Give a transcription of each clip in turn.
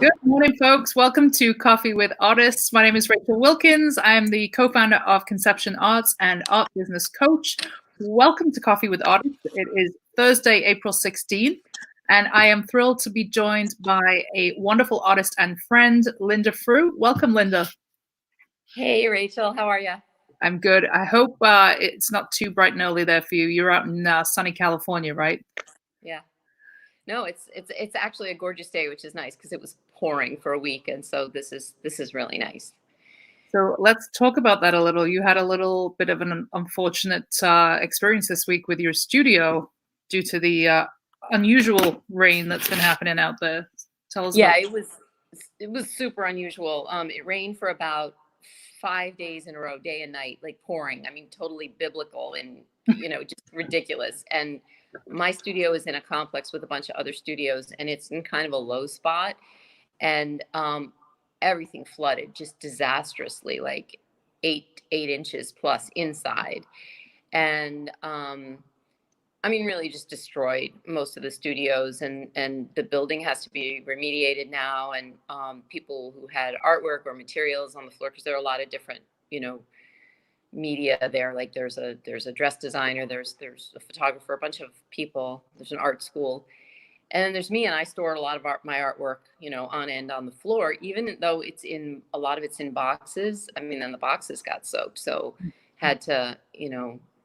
Good morning, folks. Welcome to Coffee with Artists. My name is Rachel Wilkins. I am the co-founder of Conception Arts and Art Business Coach. Welcome to Coffee with Artists. It is Thursday, April 16th, and I am thrilled to be joined by a wonderful artist and friend, Linda Frueh. Welcome, Linda. Hey, Rachel. How are you? I'm good. I hope it's not too bright and early there for you. You're out in sunny California, right? Yeah. No, it's actually a gorgeous day, which is nice because it was pouring for a week, and so this is really nice. So let's talk about that a little. You had a little bit of an unfortunate experience this week with your studio due to the unusual rain that's been happening out there. Tell us. Yeah, it was super unusual. It rained for about 5 days in a row, day and night, like pouring. I mean, totally biblical and just ridiculous. And my studio is in a complex with a bunch of other studios, and it's in kind of a low spot, and everything flooded just disastrously, like 8 inches plus inside. And I mean, really just destroyed most of the studios, and the building has to be remediated now. And people who had artwork or materials on the floor, because there are a lot of different, media there. Like there's a dress designer, there's a photographer, a bunch of people. There's an art school, and then there's me, and I store a lot of my artwork, on end on the floor, even though a lot of it's in boxes. I mean, then the boxes got soaked, so had to,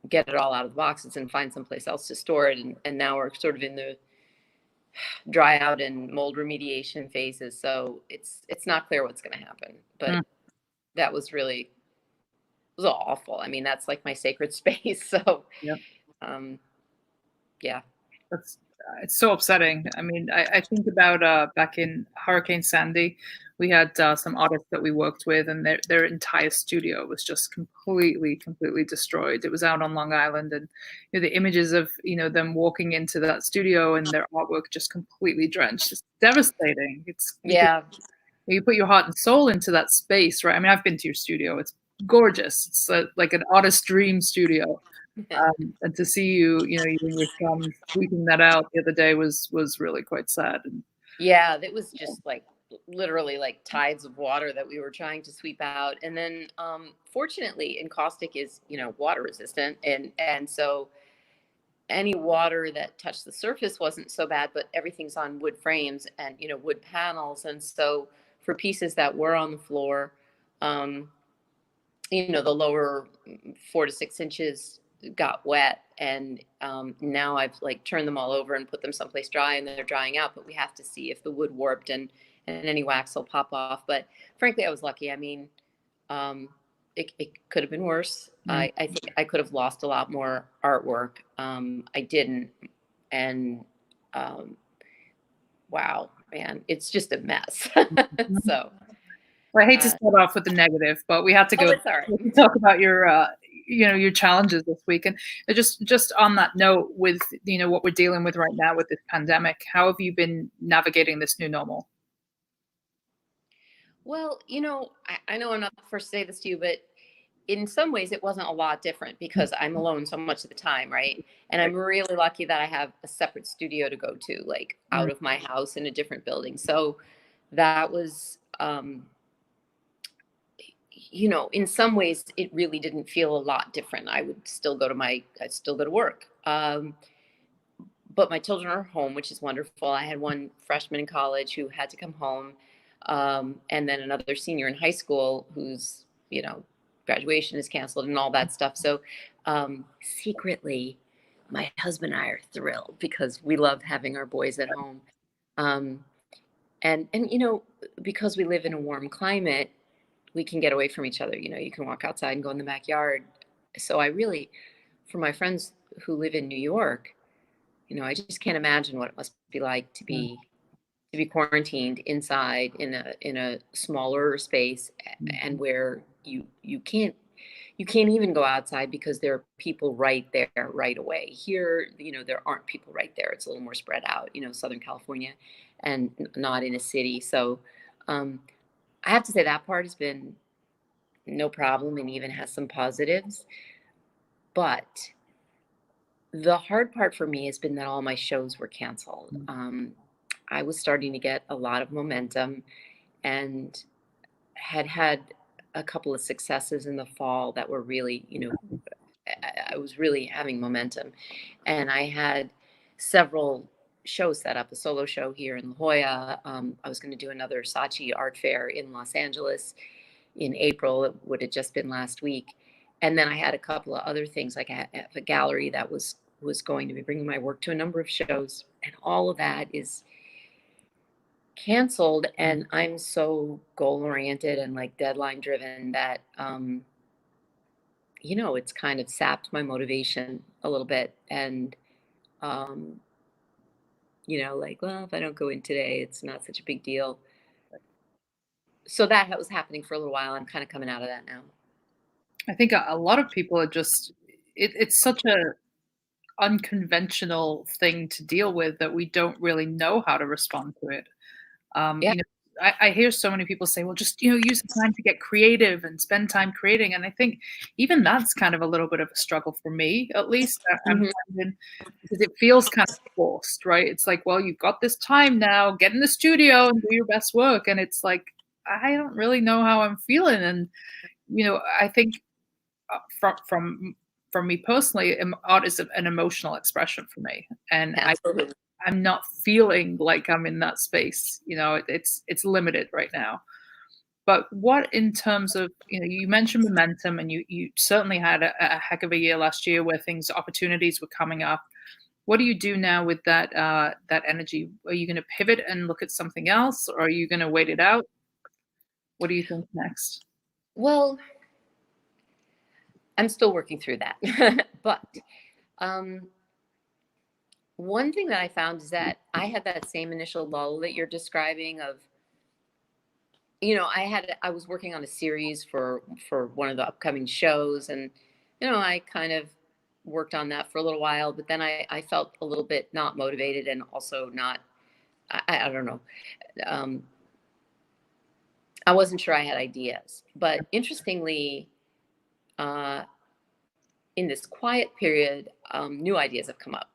get it all out of the boxes and find someplace else to store it. And now we're sort of in the dry out and mold remediation phases. So it's not clear what's going to happen, but that was awful. I mean, that's like my sacred space. So, Yep. Yeah. It's so upsetting. I mean, I think about back in Hurricane Sandy, we had some artists that we worked with, and their entire studio was just completely destroyed. It was out on Long Island, and the images of them walking into that studio and their artwork just completely drenched. It's devastating. You put your heart and soul into that space, right? I mean, I've been to your studio. It's gorgeous. It's like an artist's dream studio. And to see you and your son sweeping that out the other day was really quite sad. Yeah, it was just like literally like tides of water that we were trying to sweep out. And then fortunately, encaustic is water resistant, and so any water that touched the surface wasn't so bad. But everything's on wood frames and wood panels, and so for pieces that were on the floor, the lower 4 to 6 inches got wet, and now I've like turned them all over and put them someplace dry, and they're drying out, but we have to see if the wood warped and any wax will pop off. But frankly, I was lucky. I mean, it could have been worse. I think I could have lost a lot more artwork. I didn't. And wow, man, it's just a mess. So well, I hate to start off with the negative, but we have to go talk about your your challenges this week. And just on that note, with what we're dealing with right now with this pandemic, how have you been navigating this new normal? Well, I know I'm not the first to say this to you, but in some ways it wasn't a lot different because I'm alone so much of the time, right? And I'm really lucky that I have a separate studio to go to, like out of my house in a different building. So that was in some ways, it really didn't feel a lot different. I'd still go to work. But my children are home, which is wonderful. I had one freshman in college who had to come home. And then another senior in high school whose, graduation is canceled and all that stuff. So secretly, my husband and I are thrilled because we love having our boys at home. And because we live in a warm climate, we can get away from each other. You can walk outside and go in the backyard. So I really, for my friends who live in New York, I just can't imagine what it must be like to be quarantined inside in a smaller space, and where you can't even go outside because there are people right there right away. Here, there aren't people right there. It's a little more spread out, Southern California, and not in a city. So I have to say that part has been no problem and even has some positives. But the hard part for me has been that all my shows were canceled. I was starting to get a lot of momentum and had a couple of successes in the fall that were really, I was really having momentum. And I had several shows set up, a solo show here in La Jolla. I was going to do another Saatchi art fair in Los Angeles in April. It would have just been last week. And then I had a couple of other things, like I have a gallery that was going to be bringing my work to a number of shows. And all of that is canceled. And I'm so goal oriented and like deadline driven that, it's kind of sapped my motivation a little bit. And, um, like, well, if I don't go in today, it's not such a big deal. So that was happening for a little while. I'm kind of coming out of that now. I think a lot of people are just it's such a unconventional thing to deal with that we don't really know how to respond to it. Yeah. I hear so many people say, well, just, use the time to get creative and spend time creating. And I think even that's kind of a little bit of a struggle for me, at least. I'm Mhm. finding, because it feels kind of forced, right? It's like, well, you've got this time now, get in the studio and do your best work. And it's like, I don't really know how I'm feeling. And, I think from me personally, art is an emotional expression for me. And Absolutely. I'm not feeling like I'm in that space. It's limited right now. But what in terms of, you mentioned momentum, and you certainly had a heck of a year last year where opportunities were coming up. What do you do now with that energy? Are you going to pivot and look at something else, or are you going to wait it out? What do you think next? Well, I'm still working through that. But um, one thing that I found is that I had that same initial lull that you're describing of, I was working on a series for one of the upcoming shows, and I kind of worked on that for a little while, but then I felt a little bit not motivated and also not, I don't know. Um, I wasn't sure I had ideas, but interestingly, uh, in this quiet period, new ideas have come up.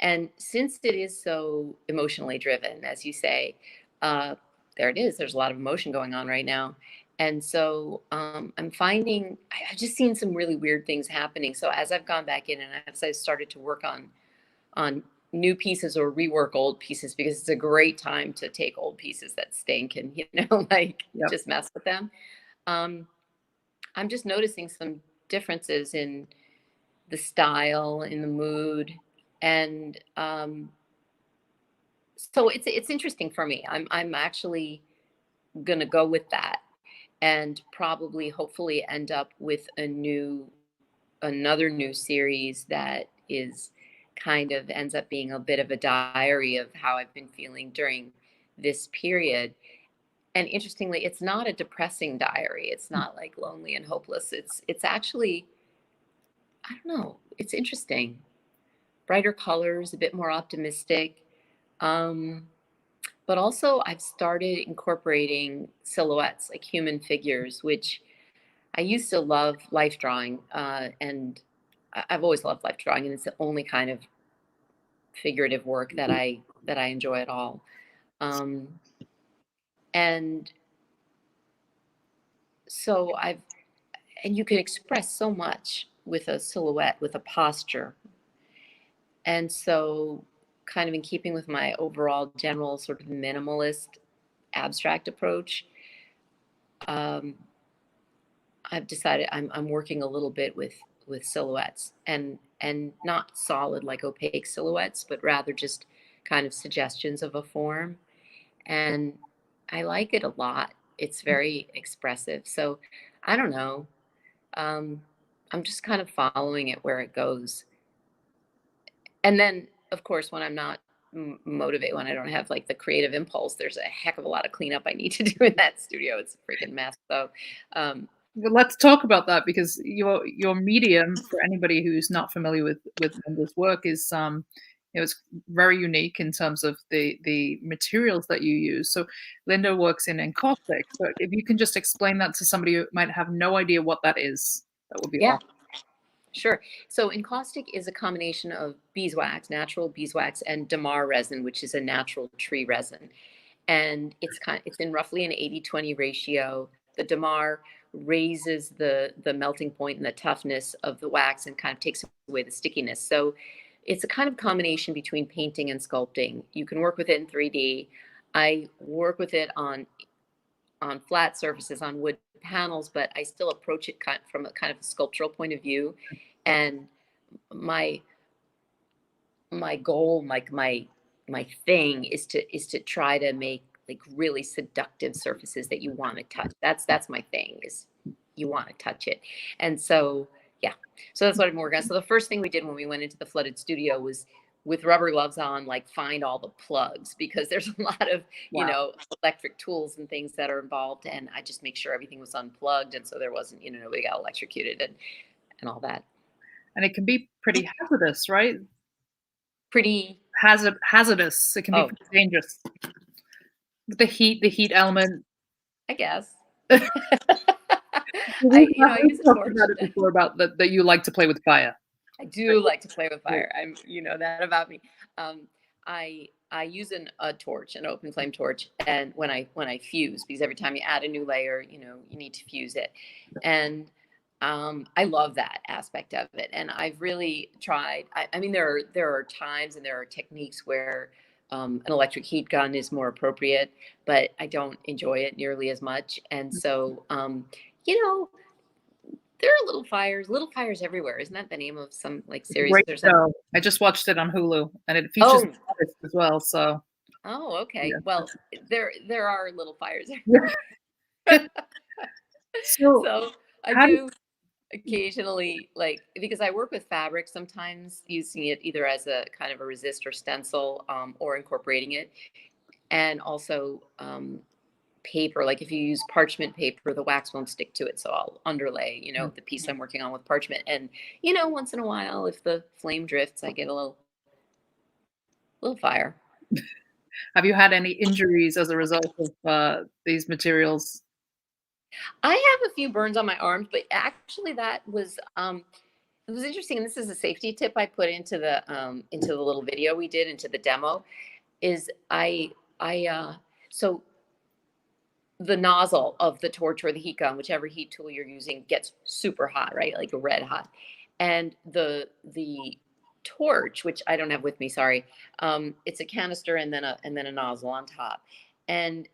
And since it is so emotionally driven, as you say, there it is. There's a lot of emotion going on right now. And so I'm finding, I've just seen some really weird things happening. So as I've gone back in and as I started to work on new pieces or rework old pieces, because it's a great time to take old pieces that stink and, like Yep. just mess with them. Um, I'm just noticing some differences in the style, in the mood, and so it's interesting for me. I'm actually gonna go with that, and probably hopefully end up with another new series that is kind of ends up being a bit of a diary of how I've been feeling during this period. And interestingly, it's not a depressing diary. It's not like lonely and hopeless. It's actually, I don't know, it's interesting. Brighter colors, a bit more optimistic. Um, but also, I've started incorporating silhouettes, like human figures, which I used to love life drawing, and I've always loved life drawing, and it's the only kind of figurative work that I enjoy at all. Um, and so and you can express so much with a silhouette, with a posture. And so, kind of in keeping with my overall general sort of minimalist abstract approach, um, I've decided I'm working a little bit with silhouettes, and not solid like opaque silhouettes, but rather just kind of suggestions of a form. And I like it a lot. It's very expressive. So I don't know. Um, I'm just kind of following it where it goes. And then, of course, when I'm not motivated, when I don't have like the creative impulse, there's a heck of a lot of cleanup I need to do in that studio. It's a freaking mess. So, um, Well, let's talk about that, because your medium, for anybody who's not familiar with Linda's work, is it's very unique in terms of the materials that you use. So Linda works in encaustic. So if you can just explain that to somebody who might have no idea what that is, that would be yeah. awesome. Sure. So encaustic is a combination of beeswax, natural beeswax, and damar resin, which is a natural tree resin. And it's in roughly an 80-20 ratio. The damar raises the melting point and the toughness of the wax and kind of takes away the stickiness. So it's a kind of combination between painting and sculpting. You can work with it in 3D. I work with it on flat surfaces, on wood panels, but I still approach it from a kind of a sculptural point of view. And my my goal, like my thing, is to try to make like really seductive surfaces that you want to touch. That's my thing, is you want to touch it. And so yeah, so that's what I'm working on. So the first thing we did when we went into the flooded studio was, with rubber gloves on, like find all the plugs, because there's a lot of Wow. electric tools and things that are involved, and I just make sure everything was unplugged, and so there wasn't, nobody got electrocuted and all that. And it can be pretty hazardous, right? Pretty. Hazardous. It can be pretty dangerous. The heat element. I guess. I use a torch. About it before, about that you like to play with fire. I do like to play with fire. You know that about me. I use a torch, an open flame torch, and when I fuse, because every time you add a new layer, you need to fuse it, and I love that aspect of it. And I've really tried. I mean, there are times and there are techniques where an electric heat gun is more appropriate, but I don't enjoy it nearly as much. And so, there are little fires everywhere. Isn't that the name of some like series or something? Show. I just watched it on Hulu, and it features artists as well. So. Oh, okay. Yeah. Well, there are little fires everywhere. So I do occasionally, like, because I work with fabric, sometimes using it either as a kind of a resist or stencil, or incorporating it, and also paper. Like if you use parchment paper, the wax won't stick to it, so I'll underlay the piece I'm working on with parchment. And once in a while, if the flame drifts, I get a little fire. Have you had any injuries as a result of these materials? I have a few burns on my arms, but actually that was it was interesting. And this is a safety tip I put into the little video we did, into the demo, is so the nozzle of the torch or the heat gun, whichever heat tool you're using, gets super hot, right? Like red hot. And the torch, which I don't have with me, sorry, it's a canister and then a nozzle on top. And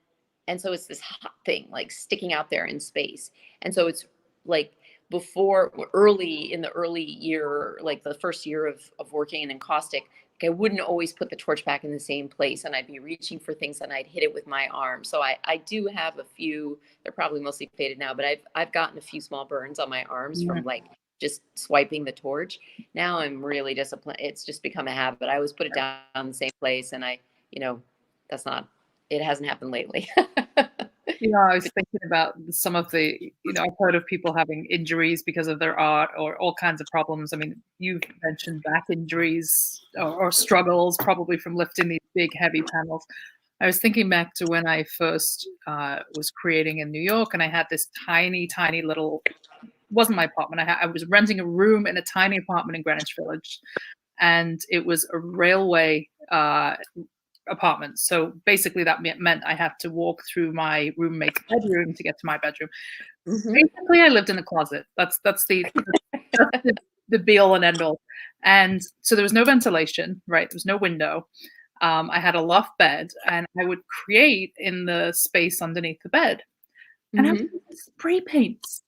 so it's this hot thing like sticking out there in space. And so it's like in the early year, like the first year of working in encaustic, I wouldn't always put the torch back in the same place, and I'd be reaching for things and I'd hit it with my arm. So I do have a few. They're probably mostly faded now, but I've gotten a few small burns on my arms from like just swiping the torch. Now I'm really disciplined. It's just become a habit. I always put it down in the same place, and it hasn't happened lately. I was thinking about some of the, I've heard of people having injuries because of their art or all kinds of problems. I mean, you've mentioned back injuries or struggles probably from lifting these big, heavy panels. I was thinking back to when I first was creating in New York, and I had this tiny, tiny little, wasn't my apartment. I was renting a room in a tiny apartment in Greenwich Village, and it was a railway apartment. So basically that meant I had to walk through my roommate's bedroom to get to my bedroom. Mm-hmm. Basically I lived in a closet. That's the be all and end all. And so there was no ventilation, right? There was no window. I had a loft bed, and I would create in the space underneath the bed. And I would spray paints.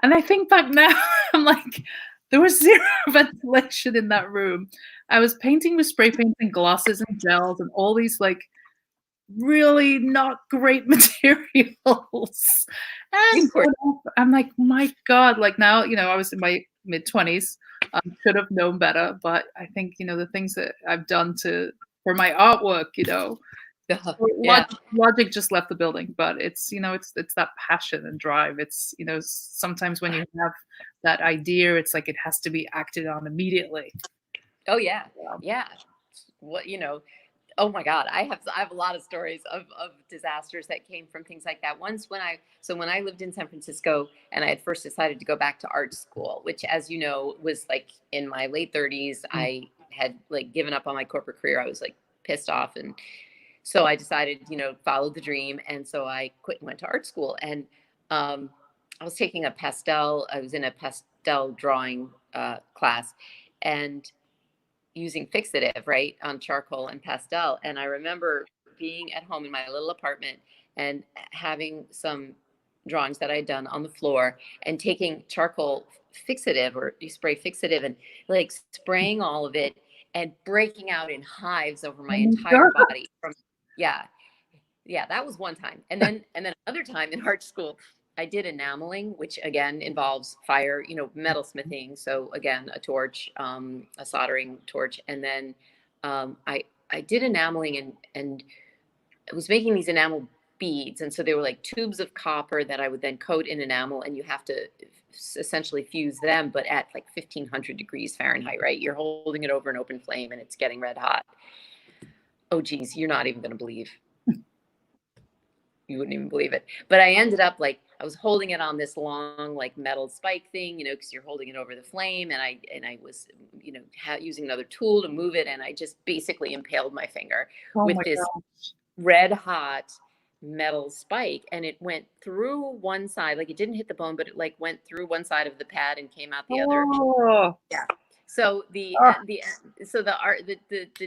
And I think back now, I'm like, there was zero ventilation in that room. I was painting with spray paints and glosses and gels and all these like really not great materials. And I'm like, my God, like now, I was in my mid-20s. Should have known better. But I think, the things that I've done for my artwork, logic just left the building. But it's that passion and drive. It's sometimes when you have that idea, it's like it has to be acted on immediately. Oh yeah. What Oh my God, I have a lot of stories of disasters that came from things like that. Once when I lived in San Francisco and I had first decided to go back to art school, which, as you know, was like in my late 30s. I had like given up on my corporate career. I was like pissed off, and so I decided, follow the dream, and so I quit and went to art school. And I was taking a pastel. I was in a pastel drawing class, and using fixative, right, on charcoal and pastel. And I remember being at home in my little apartment and having some drawings that I'd done on the floor and taking charcoal fixative, or you spray fixative, and like spraying all of it and breaking out in hives over my Oh my entire God. body from, yeah, yeah, that was one time. And then another time in art school, I did enameling, which again involves fire, metal smithing. So again, a torch, a soldering torch. And then I did enameling, and I was making these enamel beads. And so they were like tubes of copper that I would then coat in enamel, and you have to essentially fuse them, but at like 1500 degrees Fahrenheit, right? You're holding it over an open flame and it's getting red hot. Oh, geez, you're not even going to believe. You wouldn't even believe it. But I ended up like, I was holding it on this long like metal spike thing, because you're holding it over the flame, and I was, using another tool to move it, and I just basically impaled my finger Oh with my this gosh. red hot metal spike, and it went through one side, like it didn't hit the bone, but it like went through one side of the pad and came out the other. Oh, Yeah. So oh, the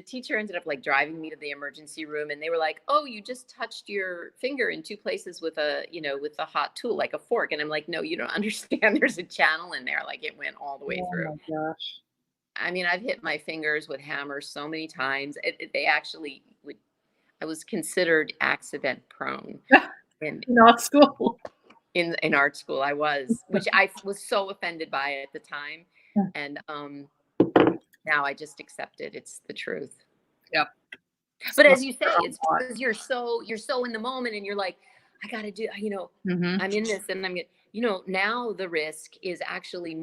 teacher ended up like driving me to the emergency room, and they were like, "Oh, you just touched your finger in two places with with a hot tool, like a fork." And I'm like, "No, you don't understand. There's a channel in there. Like it went all the way oh through." my gosh. I mean, I've hit my fingers with hammers so many times. They actually would. I was considered accident prone in Not school. in art school. I was, which I was so offended by at the time, and now I just accept it. It's the truth. Yep. But So as you say, it's because you're so in the moment, and you're like, I got to do, Mhm. I'm in this, and now the risk is actually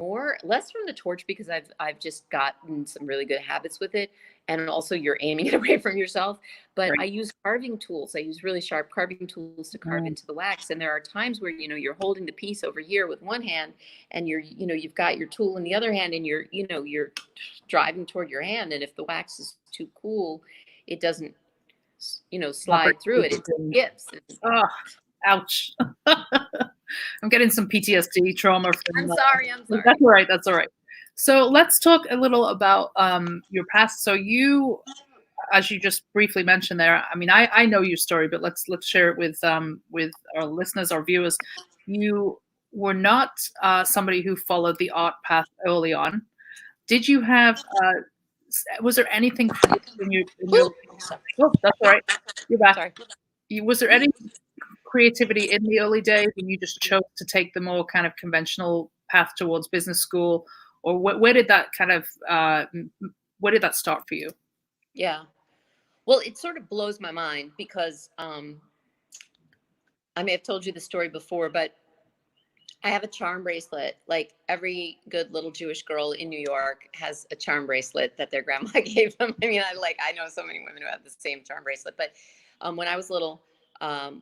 less from the torch, because I've just gotten some really good habits with it. And also you're aiming it away from yourself. But I Right. use carving tools. I use really sharp carving tools to carve Mm. into the wax. And there are times where, you're holding the piece over here with one hand, and you've got your tool in the other hand, and you're driving toward your hand. And if the wax is too cool, it doesn't, slide through it. It skips. Oh, ouch. I'm getting some PTSD trauma from I'm sorry. I'm that's sorry. all right. That's all right. So let's talk a little about your past. So you, as you just briefly mentioned there, I mean, I know your story, but let's share it with our listeners, our viewers. You were not somebody who followed the art path early on. Did you have? Was there anything in your? Ooh, Oh, that's all right. You're back. sorry. Was there any creativity in the early days, and you just chose to take the more kind of conventional path towards business school, or where did that kind of where did that start for you? Yeah. Well, it sort of blows my mind because I may have told you the story before, but I have a charm bracelet. Like every good little Jewish girl in New York has a charm bracelet that their grandma gave them. I mean, I know so many women who have the same charm bracelet. But when I was little,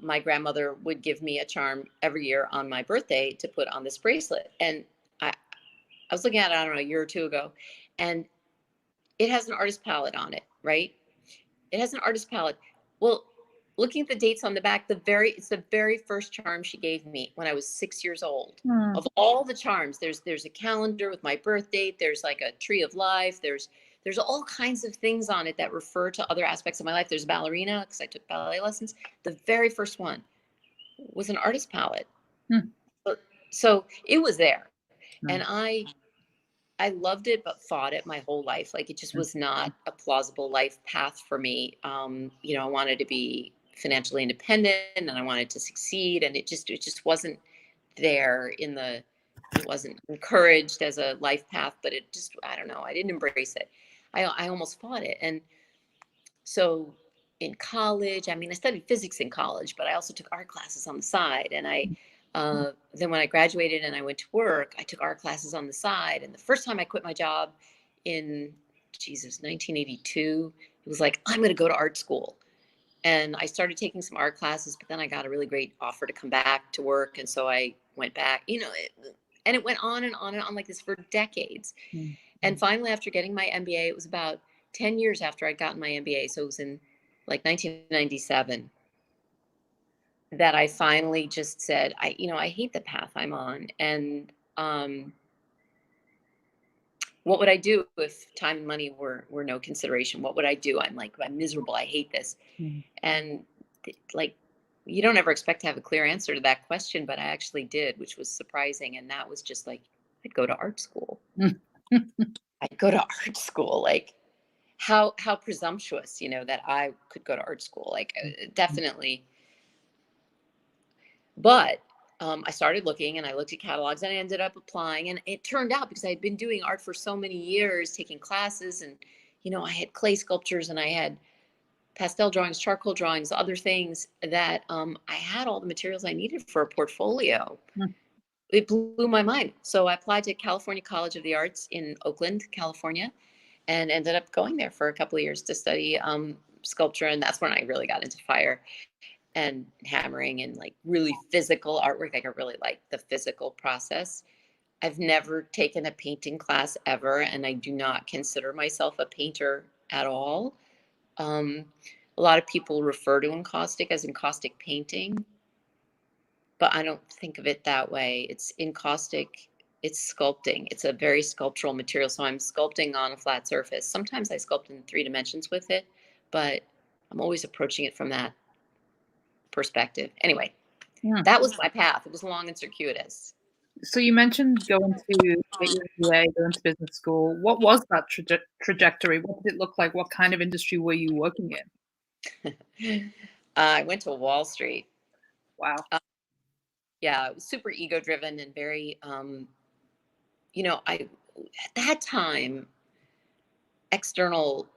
my grandmother would give me a charm every year on my birthday to put on this bracelet. And I was looking at it, I don't know, a year or two ago, and it has an artist palette on it, right? It has an artist palette. Well, looking at the dates on the back, it's the very first charm she gave me when I was 6 years old. Hmm. Of all the charms, there's a calendar with my birth date. There's like a tree of life. There's all kinds of things on it that refer to other aspects of my life. There's ballerina, because I took ballet lessons. The very first one was an artist palette. Hmm. So it was there, Hmm. and I loved it, but fought it my whole life. Like it just was not a plausible life path for me. I wanted to be financially independent, and I wanted to succeed, and it just wasn't there it wasn't encouraged as a life path, but it just, I don't know, I didn't embrace it. I almost fought it. And so in college, I mean, I studied physics in college, but I also took art classes on the side. And then when I graduated and I went to work, I took art classes on the side. And the first time I quit my job in, Jesus, 1982, it was like, I'm going to go to art school. And I started taking some art classes, but then I got a really great offer to come back to work. And so I went back, and it went on and on and on like this for decades. Mm-hmm. And finally, after getting my MBA, it was about 10 years after I'd gotten my MBA. So it was in like 1997 that I finally just said, I hate the path I'm on. And what would I do if time and money were no consideration? What would I do? I'm miserable. I hate this. Mm-hmm. And like, you don't ever expect to have a clear answer to that question, but I actually did, which was surprising. And that was just like, I'd go to art school. I'd go to art school. Like, how presumptuous, that I could go to art school. Like, definitely. But I started looking, and I looked at catalogs, and I ended up applying. And it turned out, because I had been doing art for so many years, taking classes, and I had clay sculptures, and I had pastel drawings, charcoal drawings, other things, that I had all the materials I needed for a portfolio. Mm. It blew my mind. So I applied to California College of the Arts in Oakland, California, and ended up going there for a couple of years to study sculpture. And that's when I really got into fire and hammering and like really physical artwork. Like, I really like the physical process. I've never taken a painting class ever, and I do not consider myself a painter at all. A lot of people refer to encaustic as encaustic painting, but I don't think of it that way. It's encaustic, it's sculpting. It's a very sculptural material. So I'm sculpting on a flat surface. Sometimes I sculpt in 3 dimensions with it, but I'm always approaching it from that perspective. Anyway, that was my path. It was long and circuitous. So you mentioned going to get your MBA, going to business school. What was that trajectory? What did it look like? What kind of industry were you working in? I went to Wall Street. Wow. Yeah, it was super ego driven and very, at that time, external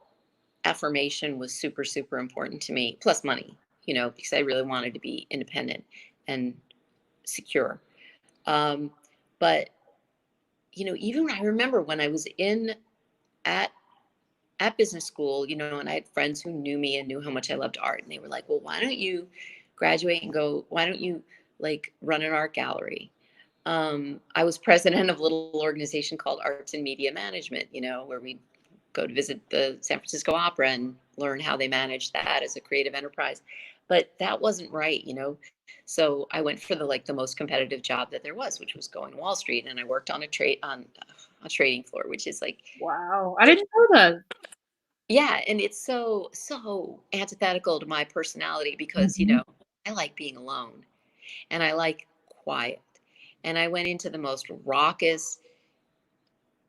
affirmation was super, super important to me, plus money, because I really wanted to be independent and secure. But, even I remember when I was at business school, and I had friends who knew me and knew how much I loved art. And they were like, well, why don't you graduate and why don't you like run an art gallery? I was president of a little organization called Arts and Media Management, where we go to visit the San Francisco Opera and learn how they manage that as a creative enterprise. But that wasn't right, So I went for the most competitive job that there was, which was going to Wall Street. And I worked on a trading floor, which is like, wow, I didn't know that. Yeah, and it's so antithetical to my personality because, I like being alone and I like quiet. And I went into the most raucous,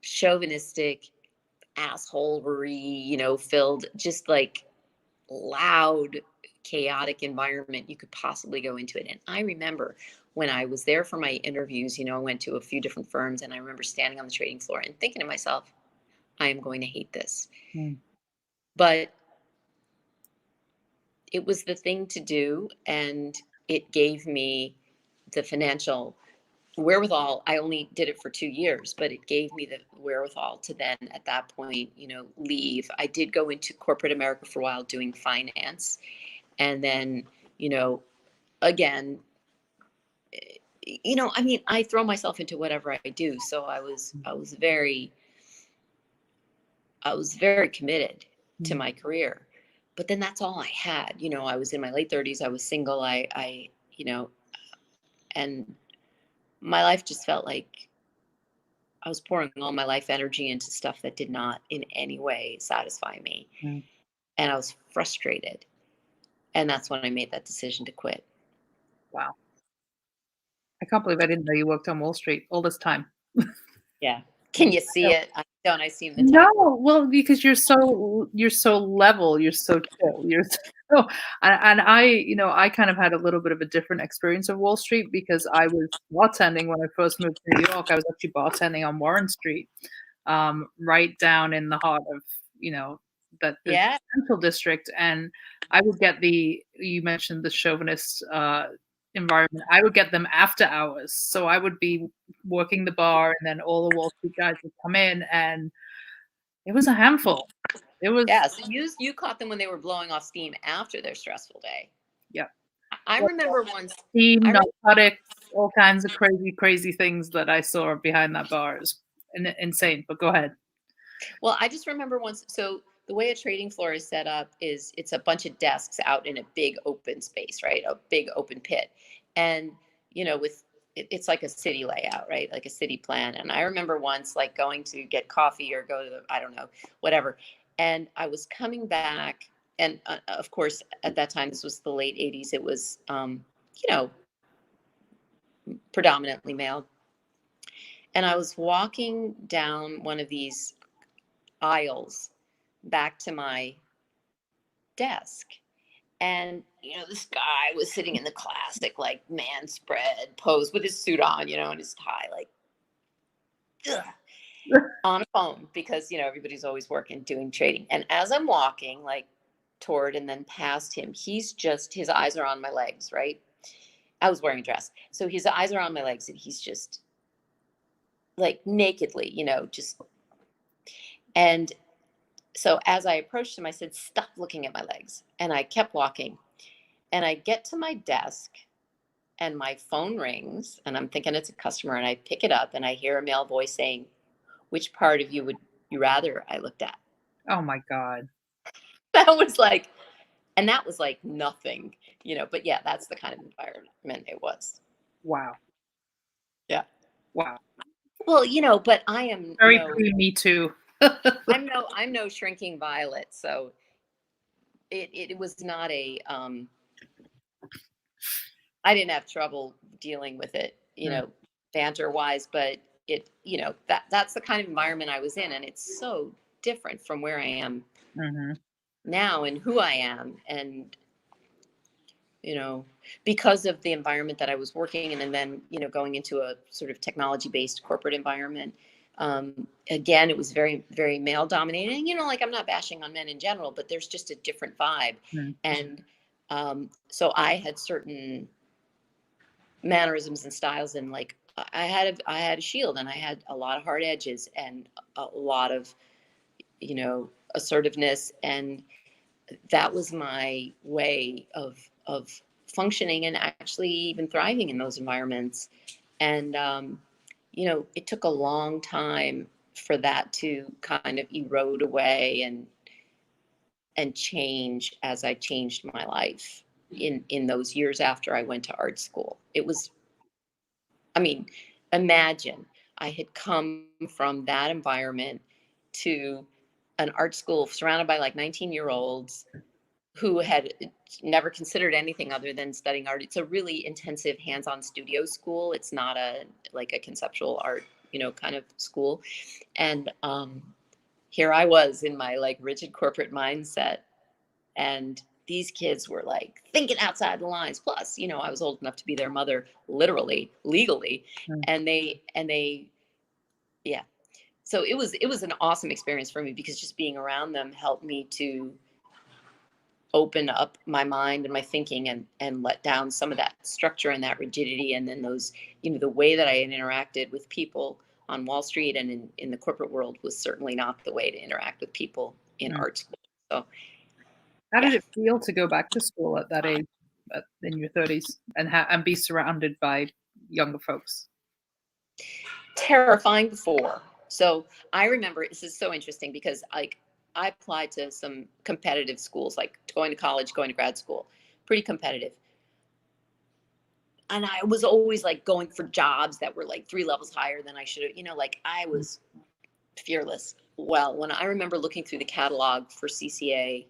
chauvinistic, assholery, filled, just like loud, chaotic environment you could possibly go into it. And I remember when I was there for my interviews, I went to a few different firms, and I remember standing on the trading floor and thinking to myself, I am going to hate this. But it was the thing to do, and it gave me the financial wherewithal. I only did it for 2 years, but it gave me the wherewithal to then at that point, leave. I did go into corporate America for a while doing finance. And then, again, I throw myself into whatever I do. So I was very committed to my career. But then that's all I had. I was in my late 30s. I was single. And my life just felt like I was pouring all my life energy into stuff that did not in any way satisfy me. And I was frustrated. And that's when I made that decision to quit. Wow. I can't believe I didn't know you worked on Wall Street all this time. Yeah. Can you see it? I don't. I see the time. No, well, because you're so level, you're so chill, and I kind of had a little bit of a different experience of Wall Street because I was bartending when I first moved to New York. I was actually bartending on Warren Street, right down in the heart of the Central District, and I would get you mentioned the chauvinist environment. I would get them after hours, so I would be working the bar, and then all the Wall Street guys would come in, and it was a handful. It was, Yeah, so you caught them when they were blowing off steam after their stressful day. yeah. I remember once. Tea, I remember, narcotics, all kinds of crazy things that I saw behind that bar. Is insane. But go ahead. well, I just remember once. So the way a trading floor is set up is it's a bunch of desks out in a big open space, right? A big open pit, and with it's like a city layout, right? Like a city plan. And I remember once like going to get coffee or go to I don't know, whatever, and I was coming back, and of course at that time this was the late '80s. It was you know predominantly male. And I was walking down one of these aisles back to my desk. And, this guy was sitting in the classic, like, man spread pose with his suit on, and his tie, like, on a phone because, everybody's always working, doing trading. And as I'm walking, like, toward and then past him, his eyes are on my legs, right? I was wearing a dress. So his eyes are on my legs and he's just like nakedly, just. And so as I approached him, I said, stop looking at my legs. And I kept walking. And I get to my desk and my phone rings and I'm thinking it's a customer and I pick it up and I hear a male voice saying, which part of you would you rather I looked at? Oh my God. That was like, and that was like nothing, but yeah, that's the kind of environment it was. Wow. Yeah. Wow. Well, but I am Very me too. I'm no shrinking violet. So it was not I didn't have trouble dealing with it, banter wise, but that's the kind of environment I was in. And it's so different from where I am now and who I am. And, because of the environment that I was working in and then, going into a sort of technology based corporate environment. Again, it was very, very male dominated. And, like I'm not bashing on men in general, but there's just a different vibe. And so I had certain mannerisms and styles, and like I had a shield and I had a lot of hard edges and a lot of assertiveness, and that was my way of functioning and actually even thriving in those environments. And it took a long time for that to kind of erode away and change as I changed my life in those years after I went to art school. It was, I mean, imagine I had come from that environment to an art school surrounded by like 19-year-olds who had never considered anything other than studying art. It's a really intensive hands-on studio school. It's not a conceptual art, kind of school. And here I was in my like rigid corporate mindset, and these kids were like thinking outside the lines. Plus, I was old enough to be their mother, literally, legally. And they, yeah. So it was an awesome experience for me because just being around them helped me to open up my mind and my thinking and let down some of that structure and that rigidity. And then those, the way that I had interacted with people on Wall Street and in the corporate world was certainly not the way to interact with people in art school. So how did it feel to go back to school at that age, in your 30s, and be surrounded by younger folks? Terrifying before. So I remember, this is so interesting because like I applied to some competitive schools, like going to college, going to grad school, pretty competitive. And I was always like going for jobs that were like 3 levels higher than I should have, like I was fearless. Well, when I remember looking through the catalog for CCA,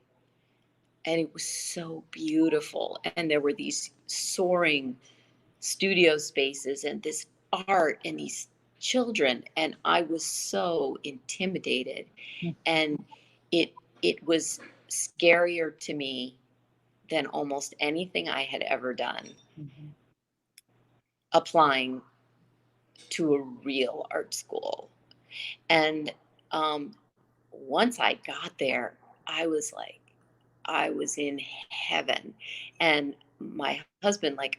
and it was so beautiful, and there were these soaring studio spaces and this art and these children, and I was so intimidated. And it was scarier to me than almost anything I had ever done applying to a real art school. And once I got there, I was like, I was in heaven. And my husband, like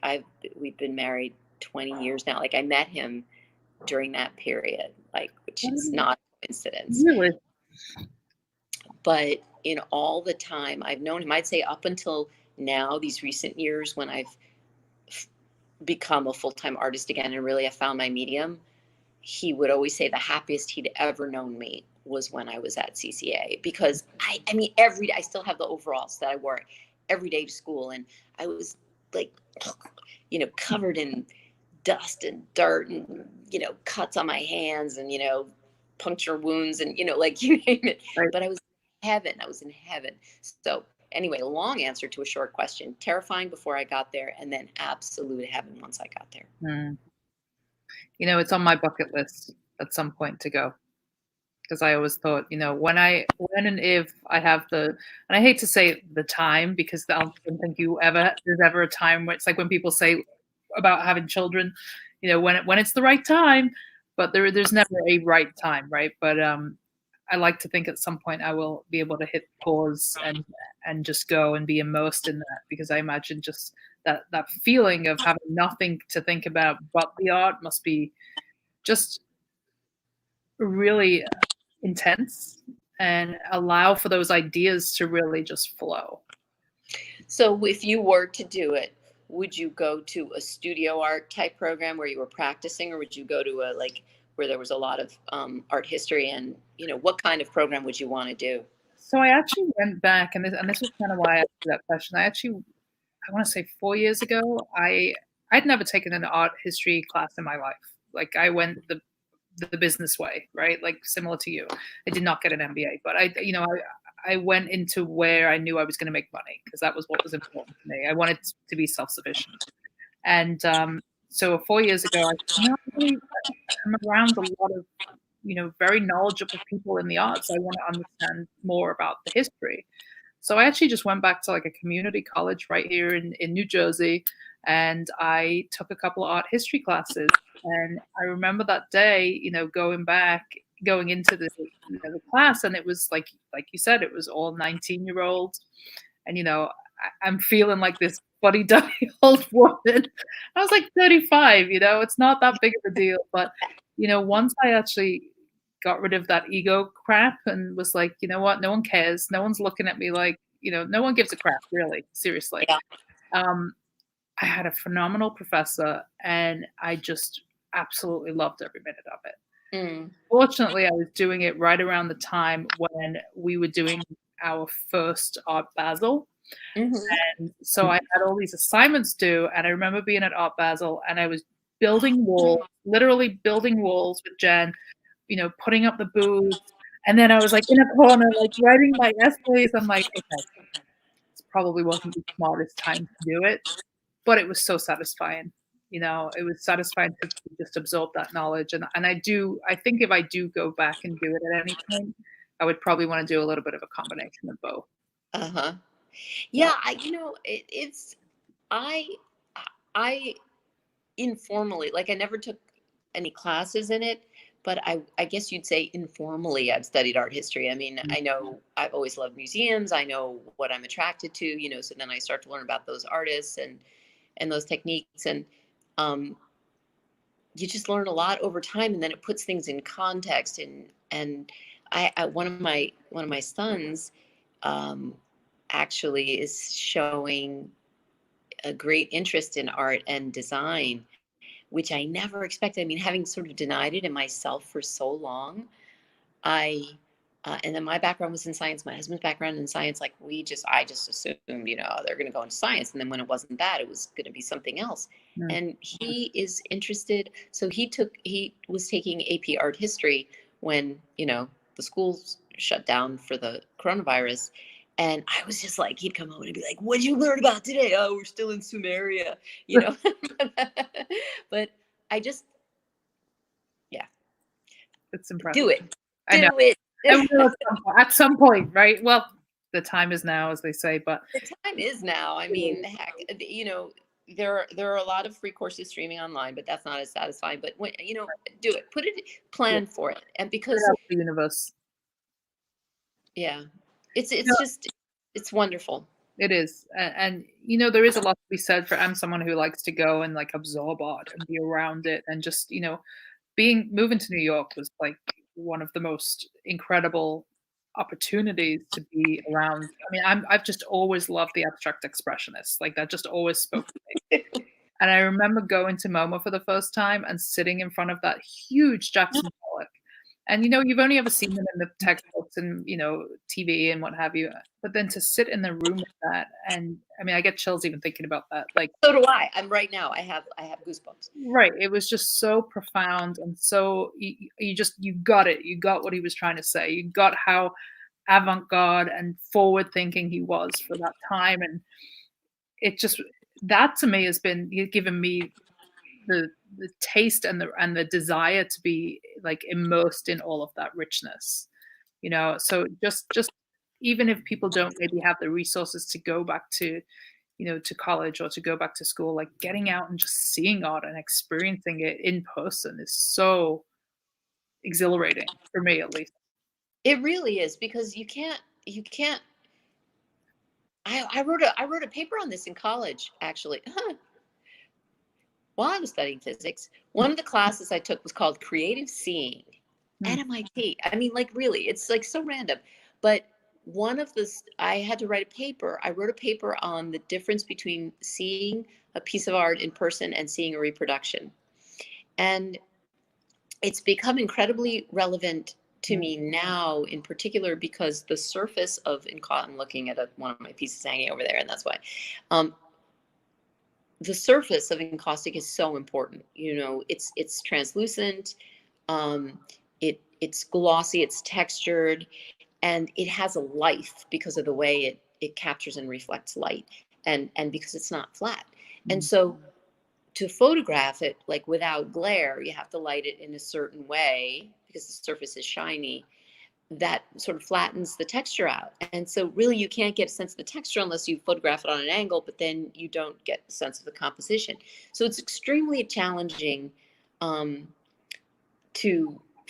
we've been married 20 years now. Like I met him during that period, like, which is not a coincidence. Really? But in all the time I've known him, I'd say up until now, these recent years when I've become a full-time artist again and really have found my medium, he would always say the happiest he'd ever known me was when I was at CCA, because I mean, every day I still have the overalls that I wore every day to school. And I was like, covered in dust and dirt and, cuts on my hands and, puncture wounds and, like you name it. Right. But I was in heaven. I was in heaven. So anyway, a long answer to a short question. Terrifying before I got there, and then absolute heaven once I got there. Mm. It's on my bucket list at some point to go, because I always thought, when and if I have and I hate to say the time, because I don't think there's ever a time where it's like when people say about having children, when it's the right time, but there's never a right time, right? But I like to think at some point I will be able to hit pause and just go and be immersed in that, because I imagine just that feeling of having nothing to think about but the art must be just really intense and allow for those ideas to really just flow. So if you were to do it, would you go to a studio art type program where you were practicing, or would you go to where there was a lot of art history, and what kind of program would you want to do? So I actually went back, and this was kind of why I asked you that question. I want to say 4 years ago, I'd never taken an art history class in my life. Like, I went the business way, right? Like, similar to you. I did not get an MBA, but I went into where I knew I was going to make money, because that was what was important to me. I wanted to be self-sufficient. And so 4 years ago, I'm around a lot of, very knowledgeable people in the arts. I want to understand more about the history. So I actually just went back to like a community college right here in New Jersey, and I took a couple of art history classes. And I remember that day, going into the class, and it was like you said, it was all 19-year-olds, and I'm feeling like this buddy-duddy old woman. I was like 35, it's not that big of a deal, but once I actually got rid of that ego crap and was like, you know what, no one cares, no one's looking at me like, no one gives a crap, really, seriously. Yeah. I had a phenomenal professor, and I just absolutely loved every minute of it. Mm. Fortunately, I was doing it right around the time when we were doing our first Art Basel. Mm-hmm. And so I had all these assignments due, and I remember being at Art Basel, and I was building walls, literally building walls with Jen, putting up the booths. And then I was like in a corner, like writing my essays. I'm like, okay, this probably wasn't the smartest time to do it, but it was so satisfying. It was satisfying to just absorb that knowledge. And I think if I do go back and do it at any point, I would probably want to do a little bit of a combination of both. Uh-huh. Yeah, I informally, like, I never took any classes in it, but I guess you'd say informally I've studied art history. I mean, I know I've always loved museums. I know what I'm attracted to, so then I start to learn about those artists and those techniques, and you just learn a lot over time, and then it puts things in context. And I one of my sons actually is showing a great interest in art and design, which I never expected. I mean, having sort of denied it in myself for so long, and then my background was in science, my husband's background in science. Like, I just assumed, they're going to go into science. And then when it wasn't that, it was going to be something else. Mm. And he is interested. So he was taking AP art history when, the schools shut down for the coronavirus. And I was just like, he'd come home and be like, "What'd you learn about today?" "Oh, we're still in Sumeria," But I just, yeah. It's impressive. Do it. I know. Do it. At some point, right? Well, the time is now, as they say, but the time is now. I mean, heck, there are a lot of free courses streaming online, but that's not as satisfying. But when, do it, plan for it. And because the universe. Yeah. It's just, it's wonderful. It is. And there is a lot to be said for, I'm someone who likes to go and like absorb art and be around it, and just, moving to New York was like one of the most incredible opportunities to be around. I mean, I've just always loved the abstract expressionists. Like that just always spoke to me. And I remember going to MoMA for the first time and sitting in front of that huge Jackson Pollock. And, you know, you've only ever seen them in the textbooks and, you know, TV and what have you. But then to sit in the room with that, and I mean, I get chills even thinking about that. Like, So do I. I'm right now. I have goosebumps. right. It was just so profound and so you got it. You got what he was trying to say. You got how avant-garde and forward thinking he was for that time. And it just, that to me has been given me the taste and the desire to be like immersed in all of that richness, you know. So just even if people don't maybe have the resources to go back to, you know, to college or to go back to school, like getting out and just seeing art and experiencing it in person is so exhilarating for me at least. It really is, because you can't I wrote a paper on this in college, actually. While I was studying physics, one of the classes I took was called Creative Seeing Hmm. at MIT. I mean, like, really, it's like so random. But I had to write a paper. I wrote a paper on the difference between seeing a piece of art in person and seeing a reproduction. And it's become incredibly relevant to me now, in particular, because the surface of, I'm looking at one of my pieces hanging over there, and that's why. The surface of encaustic is so important. You know, it's translucent, it's glossy, it's textured, and it has a life because of the way it captures and reflects light, and because it's not flat. And so to photograph it like without glare, you have to light it in a certain way because the surface is shiny, that sort of flattens the texture out. And so really you can't get a sense of the texture unless you photograph it on an angle, but then you don't get a sense of the composition. So it's extremely challenging for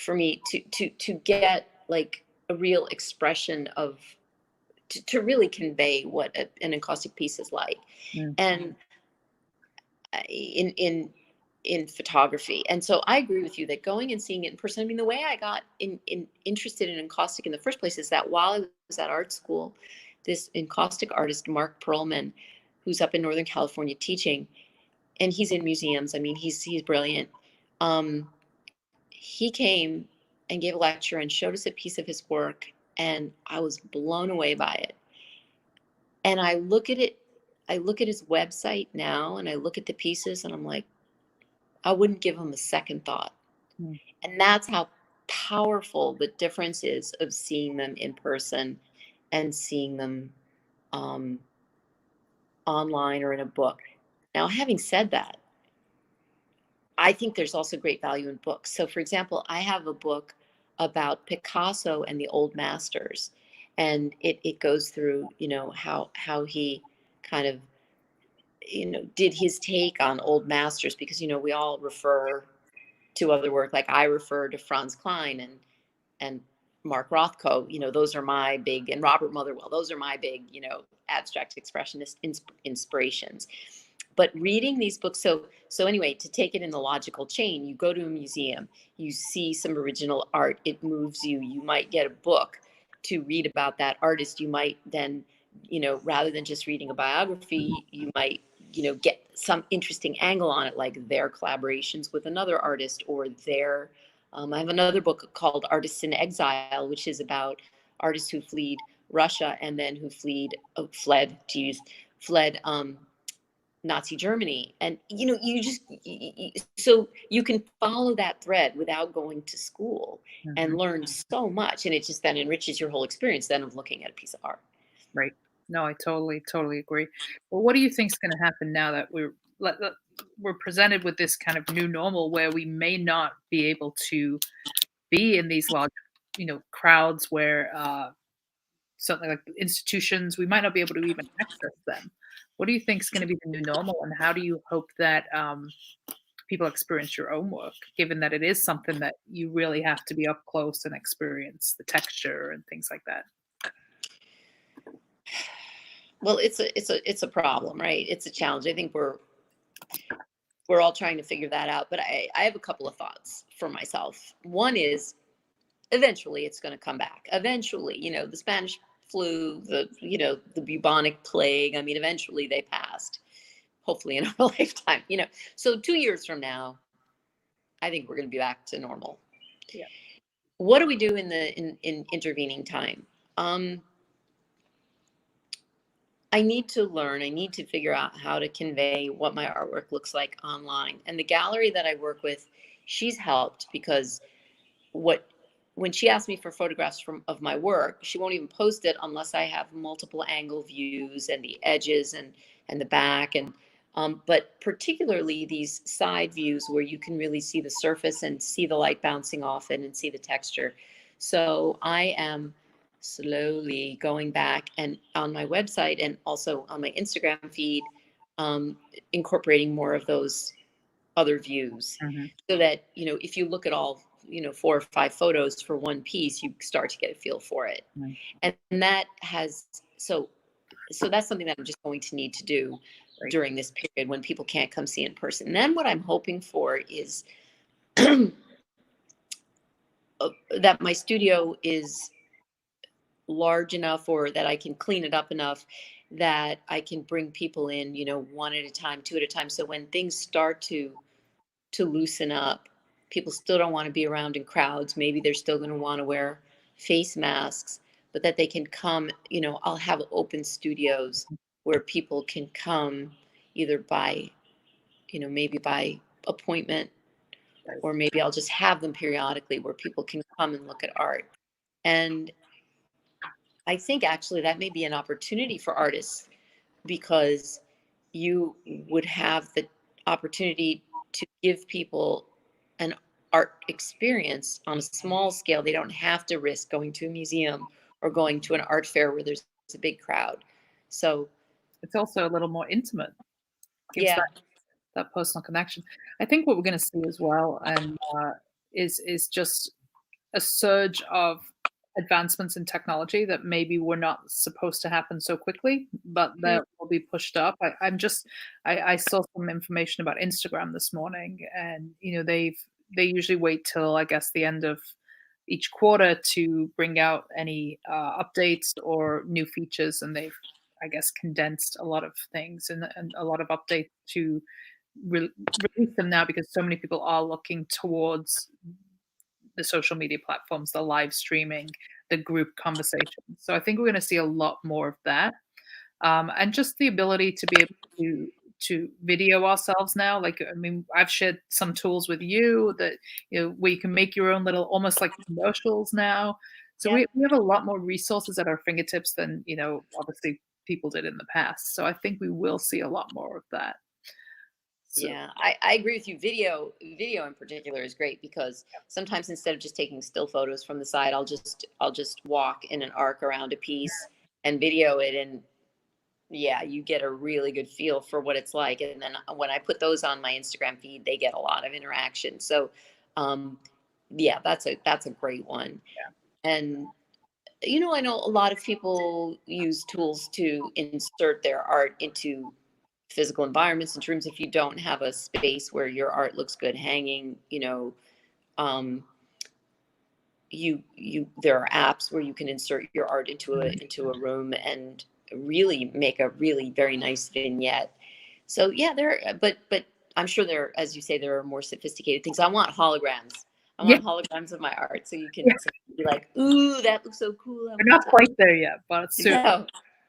me to get like a real expression of, to really convey what an encaustic piece is like. And in photography. And so I agree with you that going and seeing it in person, I mean, the way I got interested in encaustic in the first place is that while I was at art school, this encaustic artist, Mark Perlman, who's up in Northern California teaching, and he's in museums. I mean, he's brilliant. He came and gave a lecture and showed us a piece of his work, and I was blown away by it. And I look at his website now, and I look at the pieces, and I'm like, I wouldn't give him a second thought. And that's how powerful the difference is of seeing them in person and seeing them online or in a book. Now, having said that, I think there's also great value in books. So, for example, I have a book about Picasso and the old masters, and it goes through, you know, how he kind of, you know, did his take on old masters, because, you know, we all refer to other work. Like I refer to Franz Klein and Mark Rothko, you know, those are my big, and Robert Motherwell, those are my big, you know, abstract expressionist inspirations. But reading these books, so anyway, to take it in the logical chain, you go to a museum, you see some original art, it moves you, you might get a book to read about that artist. You might then, you know, rather than just reading a biography, you might, you know, get some interesting angle on it, like their collaborations with another artist, or their, I have another book called Artists in Exile, which is about artists who fled Russia and then who fled Nazi Germany. And, you know, so you can follow that thread without going to school and learn so much. And it just then enriches your whole experience then of looking at a piece of art. Right. No, I totally agree. Well, what do you think is going to happen now that we're presented with this kind of new normal where we may not be able to be in these large, you know, crowds where something like institutions, we might not be able to even access them. What do you think is going to be the new normal, and how do you hope that people experience your own work, given that it is something that you really have to be up close and experience the texture and things like that? Well, it's a problem, right? It's a challenge. I think we're all trying to figure that out. But I have a couple of thoughts for myself. One is, eventually it's going to come back. Eventually, the Spanish flu, the bubonic plague. I mean, eventually they passed, hopefully in our lifetime, So 2 years from now, I think we're going to be back to normal. Yeah. What do we do in intervening time? I need to learn. I need to figure out how to convey what my artwork looks like online. And the gallery that I work with, she's helped because when she asks me for photographs of my work, she won't even post it unless I have multiple angle views and the edges and the back but particularly these side views where you can really see the surface and see the light bouncing off it and see the texture. So I am slowly going back and on my website and also on my Instagram feed, incorporating more of those other views, so that if you look at all 4 or 5 photos for one piece, you start to get a feel for it. And that has so that's something that I'm just going to need to do during this period when people can't come see in person. And then what I'm hoping for is that my studio is large enough, or that I can clean it up enough that I can bring people in, 1 at a time, 2 at a time. So when things start to loosen up, people still don't want to be around in crowds. Maybe they're still going to want to wear face masks, but that they can come, I'll have open studios where people can come either by, maybe by appointment, or maybe I'll just have them periodically where people can come and look at art. And I think actually that may be an opportunity for artists, because you would have the opportunity to give people an art experience on a small scale. They don't have to risk going to a museum or going to an art fair where there's a big crowd. So it's also a little more intimate. Gives that personal connection. I think what we're going to see as well, and is just a surge of advancements in technology that maybe were not supposed to happen so quickly, but that will be pushed up. I saw some information about Instagram this morning, and they usually wait till, I guess, the end of each quarter to bring out any updates or new features, and they've, I guess, condensed a lot of things and a lot of updates to release them now, because so many people are looking towards the social media platforms, the live streaming, the group conversations. So I think we're going to see a lot more of that, and just the ability to be able to video ourselves now. Like, I mean, I've shared some tools with you that where you can make your own little, almost like commercials now. So we have a lot more resources at our fingertips than obviously people did in the past. So I think we will see a lot more of that. So. Yeah, I agree with you. Video in particular is great, because sometimes instead of just taking still photos from the side, I'll just walk in an arc around a piece and video it, and you get a really good feel for what it's like. And then when I put those on my Instagram feed, they get a lot of interaction. So that's a great one. And I know a lot of people use tools to insert their art into physical environments, in terms if you don't have a space where your art looks good hanging, there are apps where you can insert your art into a room and really make a really very nice vignette. So but I'm sure as you say, there are more sophisticated things. I want holograms. I want holograms of my art, so you can be like, ooh, that looks so cool. We're not quite there yet, but it's soon. No.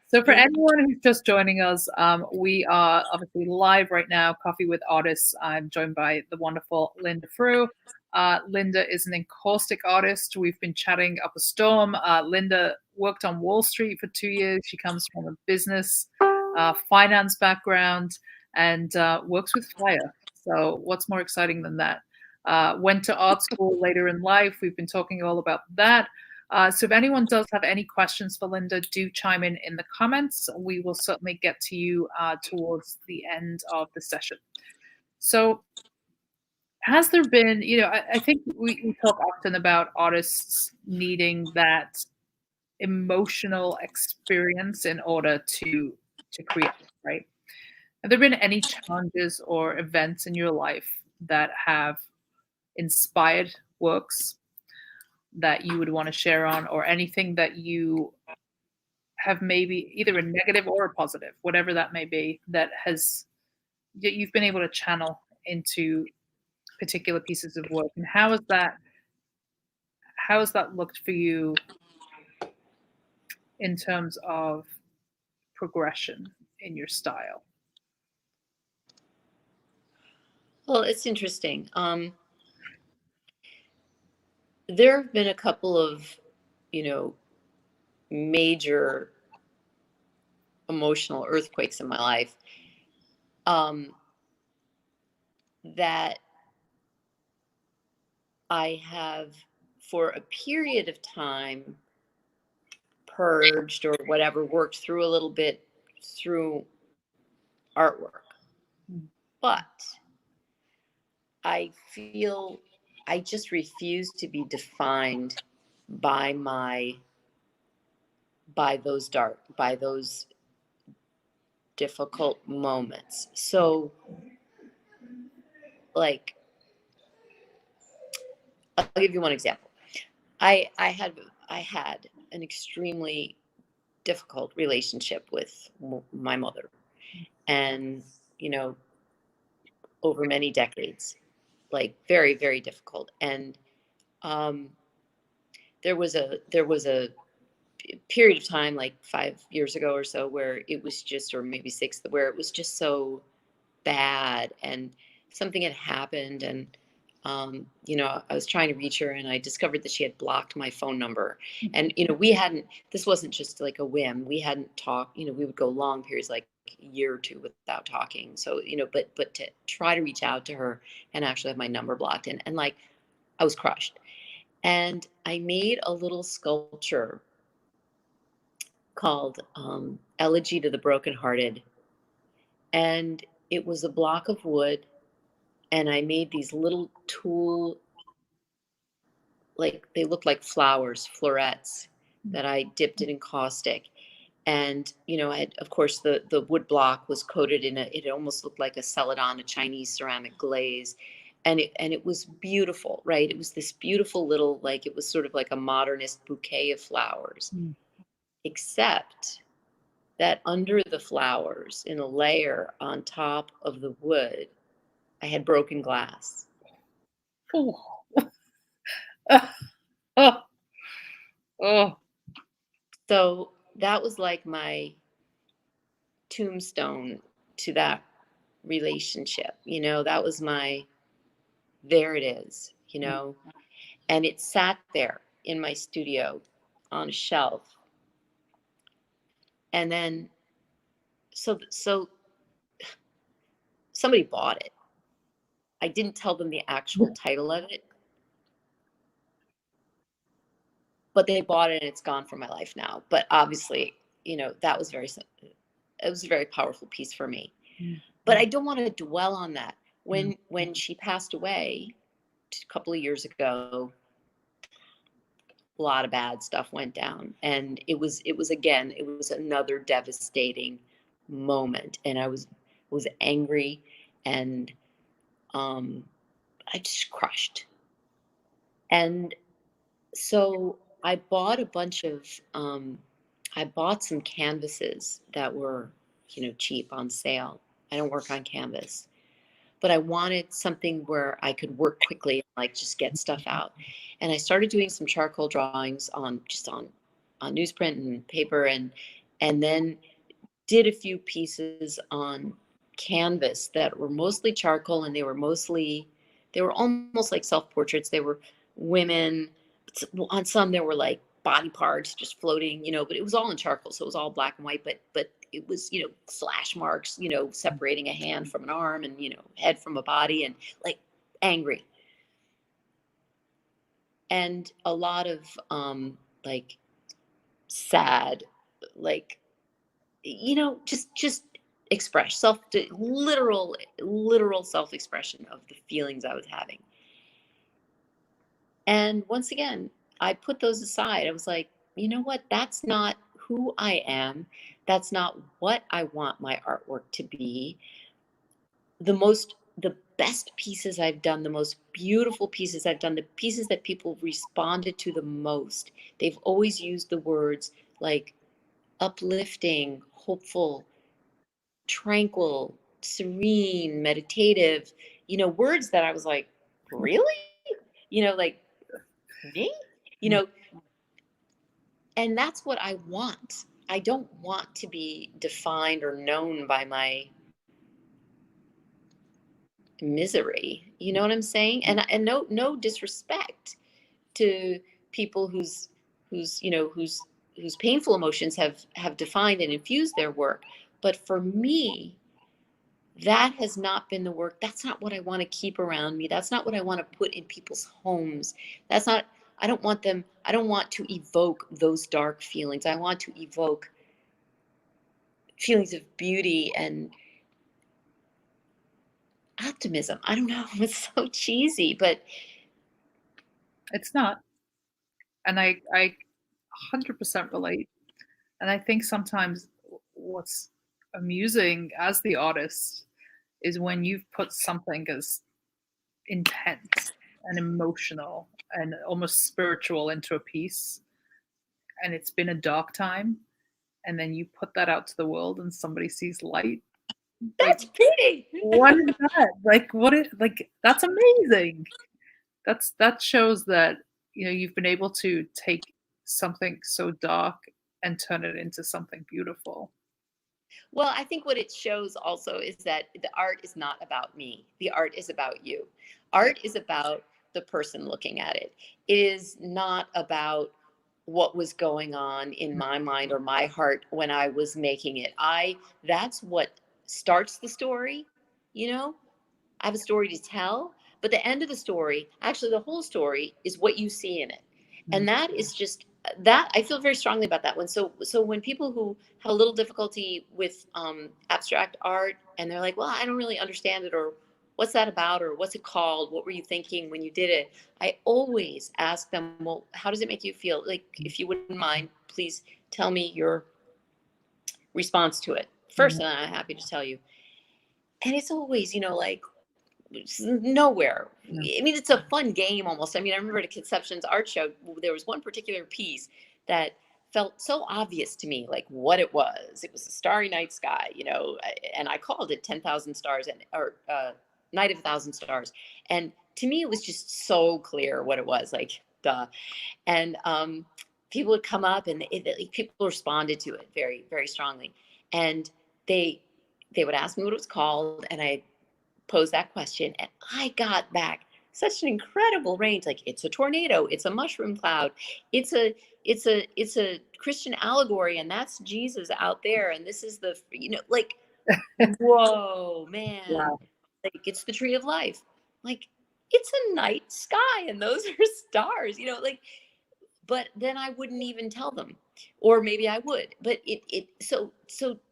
So for anyone who's just joining us, we are obviously live right now, Coffee with Artists. I'm joined by the wonderful Linda Frueh. Linda is an encaustic artist. We've been chatting up a storm. Linda worked on Wall Street for 2 years. She comes from a business, finance background, and works with fire. So what's more exciting than that? Went to art school later in life. We've been talking all about that. So if anyone does have any questions for Linda, do chime in the comments. We will certainly get to you towards the end of the session. So has there been, I think we talk often about artists needing that emotional experience in order to create, right? Have there been any challenges or events in your life that have inspired works that you would want to share on, or anything that you have maybe either a negative or a positive, whatever that may be, that has that you've been able to channel into particular pieces of work, and how has that looked for you in terms of progression in your style? Well, it's interesting. There have been a couple of, you know, major emotional earthquakes in my life, um, that I have, for a period of time, purged or whatever, worked through a little bit through artwork. Mm. But I feel I just refuse to be defined by by those difficult moments. So, like, I'll give you one example. I I had I had an extremely difficult relationship with my mother, and you know, over many decades, like very difficult. And um, there was a period of time, like 5 years ago or so, where it was just, or maybe six, where it was just so bad, and something had happened, and I was trying to reach her, and I discovered that she had blocked my phone number. And we hadn't, this wasn't just like a whim, we hadn't talked. We would go long periods, like a year or two, without talking. So but to try to reach out to her and actually have my number blocked, and like, I was crushed. And I made a little sculpture called Elegy to the Brokenhearted. And it was a block of wood, and I made these little tool, like they looked like flowers, florets, that I dipped in caustic. And of course, the wood block was coated in it almost looked like a celadon, a Chinese ceramic glaze. And it was beautiful, right? It was this beautiful little, like, it was sort of like a modernist bouquet of flowers, Mm. except that under the flowers, in a layer on top of the wood, I had broken glass. Oh. Oh, oh, So that was like my tombstone to that relationship. That was my, there it is. And it sat there in my studio on a shelf. And then, so somebody bought it. I didn't tell them the actual title of it, but they bought it, and it's gone from my life now. But obviously, that was it was a very powerful piece for me. But I don't want to dwell on that. When she passed away a couple of years ago, a lot of bad stuff went down, and it was another devastating moment, and I was angry, and I just crushed. And so I bought some canvases that were, cheap, on sale. I don't work on canvas, but I wanted something where I could work quickly, like just get stuff out. And I started doing some charcoal drawings on newsprint and paper, and then did a few pieces on canvas that were mostly charcoal, and they were almost like self-portraits. They were women. On some there were like body parts just floating, but it was all in charcoal, so it was all black and white, but it was, slash marks, separating a hand from an arm, and head from a body, and like, angry, and a lot of like, sad, like, just express self, literal self expression of the feelings I was having. And once again, I put those aside. I was like, you know what? That's not who I am. That's not what I want my artwork to be. The best pieces I've done, the most beautiful pieces I've done, the pieces that people responded to the most, they've always used the words like uplifting, hopeful, tranquil, serene, meditative, words that I was like, really? Like me? You Mm. know, and that's what I want. I don't want to be defined or known by my misery. You know what I'm saying? And no disrespect to people whose painful emotions have defined and infused their work. But for me, that has not been the work. That's not what I want to keep around me. That's not what I want to put in people's homes. That's not, I don't want them, I don't want to evoke those dark feelings. I want to evoke feelings of beauty and optimism. I don't know. It's so cheesy, but It's not. And I 100% relate. And I think sometimes what's amusing as the artist is when you've put something as intense and emotional and almost spiritual into a piece, and it's been a dark time, and then you put that out to the world and somebody sees light. Like, that's pretty. what is that? Like, that's amazing. That shows that, you've been able to take something so dark and turn it into something beautiful. Well, I think what it shows also is that the art is not about me. The art is about you. Art is about the person looking at it. It is not about what was going on in my mind or my heart when I was making it. That's what starts the story, you know? I have a story to tell, but the end of the story, actually the whole story is what you see in it. Mm. And that is just that I feel very strongly about that one. So when people who have a little difficulty with abstract art and they're like, well, I don't really understand it, or what's that about, or what's it called? What were you thinking when you did it? I always ask them, well, how does it make you feel? Like, if you wouldn't mind, please tell me your response to it first, Mhm. and I'm happy to tell you. And it's always, like nowhere. Yeah. I mean, it's a fun game almost. I mean, I remember at a Conception's art show, there was one particular piece that felt so obvious to me, like what it was. It was a starry night sky, and I called it 10,000 stars or Night of 1,000 stars. And to me, it was just so clear what it was, like, duh. And people would come up and people responded to it very, very strongly. And they would ask me what it was called, and I posed that question, and I got back such an incredible range. Like, it's a tornado, it's a mushroom cloud, it's a Christian allegory, and that's Jesus out there, and this is like, whoa, man. Wow. Like, it's the tree of life. Like, it's a night sky and those are stars, like, but then I wouldn't even tell them, or maybe I would. But so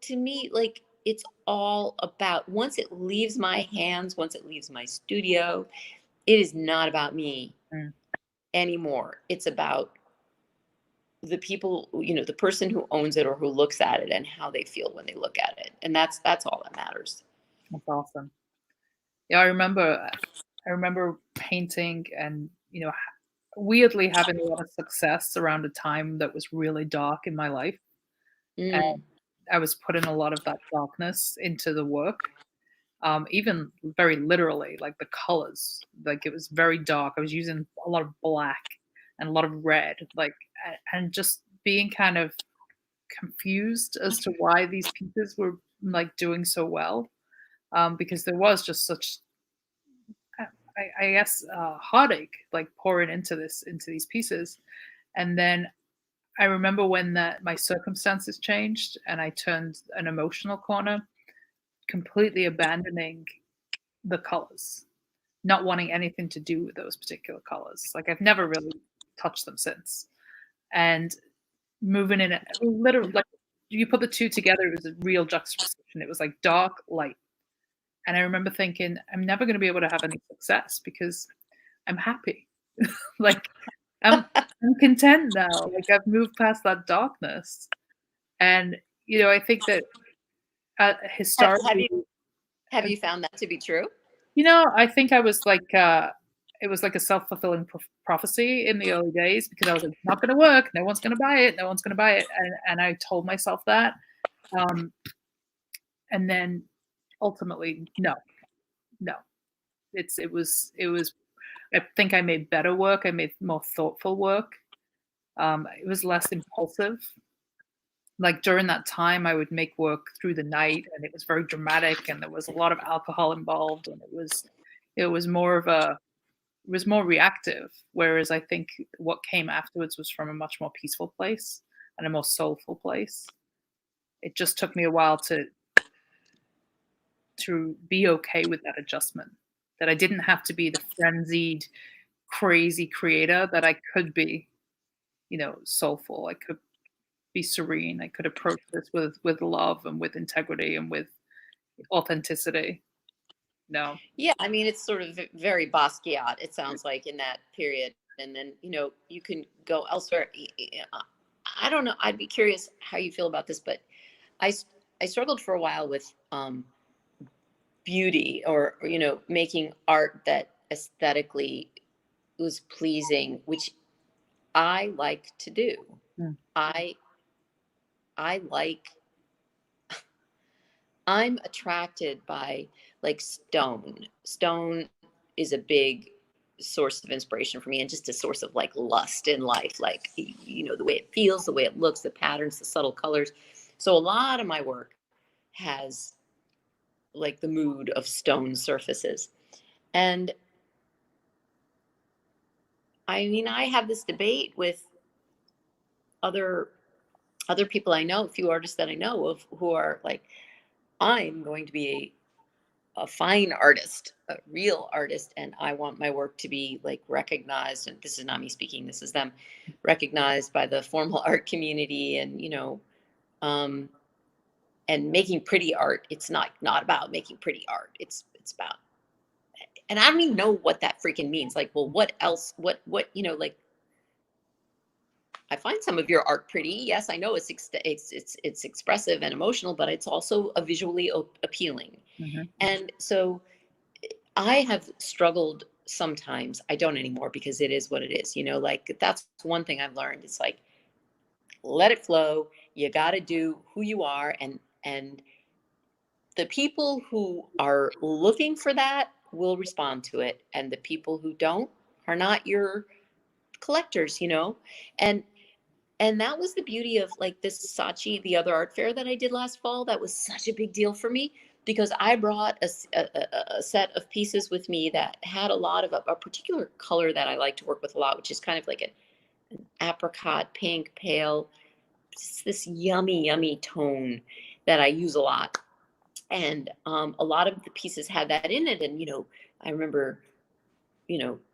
to me, like, it's all about, once it leaves my hands, once it leaves my studio, it is not about me Mm. anymore. It's about the people, the person who owns it or who looks at it and how they feel when they look at it, and that's all that matters. That's awesome. Yeah, I remember painting and, weirdly having a lot of success around a time that was really dark in my life. And Mm. I was putting a lot of that darkness into the work, even very literally, like the colors. Like, it was very dark. I was using a lot of black and a lot of red, like, and just being kind of confused as to why these pieces were like doing so well, because there was just such, I guess, heartache like pouring into these pieces. And then I remember when that my circumstances changed and I turned an emotional corner, completely abandoning the colors, not wanting anything to do with those particular colors. Like, I've never really touched them since. And moving in, literally, like, you put the two together, it was a real juxtaposition. It was like dark, light. And I remember thinking, I'm never going to be able to have any success because I'm happy. Like, I'm content now. Like, I've moved past that darkness. And, I think that have, have historically, you have you found that to be true? I think I was like, it was like a self-fulfilling prophecy in the early days because I was like, it's not going to work. No one's going to buy it. No one's going to buy it. And I told myself that. Um, and then ultimately, no, no. It was, I think I made better work. I made more thoughtful work. It was less impulsive. Like during that time, I would make work through the night, and it was very dramatic, and there was a lot of alcohol involved, and it was more of a it was more reactive. Whereas I think what came afterwards was from a much more peaceful place and a more soulful place. It just took me a while to be okay with that adjustment. That I didn't have to be the frenzied, crazy creator that I could be, soulful. I could be serene. I could approach this with love and with integrity and with authenticity. No. Yeah, I mean, it's sort of very Basquiat, it sounds like, in that period. And then, you can go elsewhere. I don't know. I'd be curious how you feel about this, but I, I struggled for a while with beauty or, making art that aesthetically was pleasing, which I like to do. Mm. I I like I'm attracted by like stone. Stone is a big source of inspiration for me and just a source of like lust in life, like the way it feels, the way it looks, the patterns, the subtle colors. So a lot of my work has like the mood of stone surfaces. And I mean, I have this debate with other other people I know, a few artists that I know of who are like, I'm going to be a fine artist, a real artist, and I want my work to be like recognized. And this is not me speaking; this is them, recognized by the formal art community, and um, and making pretty art. It's not about making pretty art. It's about, and I don't even know what that freaking means. Like, well, what else? What like? I find some of your art pretty. Yes, I know it's expressive and emotional, but it's also a visually appealing. Mhm. And so I have struggled sometimes. I don't anymore because it is what it is. Like that's one thing I've learned. It's like let it flow. You got to do who you are, and the people who are looking for that will respond to it, and the people who don't are not your collectors. And that was the beauty of like this Saatchi, the other art fair that I did last fall. That was such a big deal for me because I brought a set of pieces with me that had a lot of a particular color that I like to work with a lot, which is kind of like an apricot pink pale, just this yummy, yummy tone that I use a lot. And a lot of the pieces had that in it. And, I remember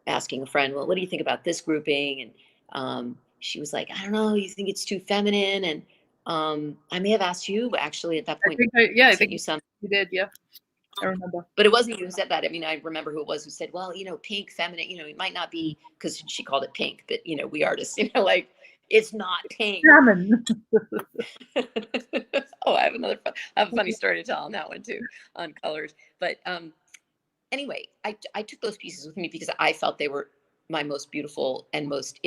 asking a friend, well, what do you think about this grouping? And she was like, I don't know, you think it's too feminine? And I may have asked you actually at that I point, think I sent think you some, you did. Yeah, I remember. but it wasn't you who said that. I mean, I remember who it was who said, well, pink, feminine, it might not be, because she called it pink, but we artists, like, it's not pink. Salmon. Oh, I have a funny story to tell on that one too, on colors. But anyway, I took those pieces with me because I felt they were my most beautiful and most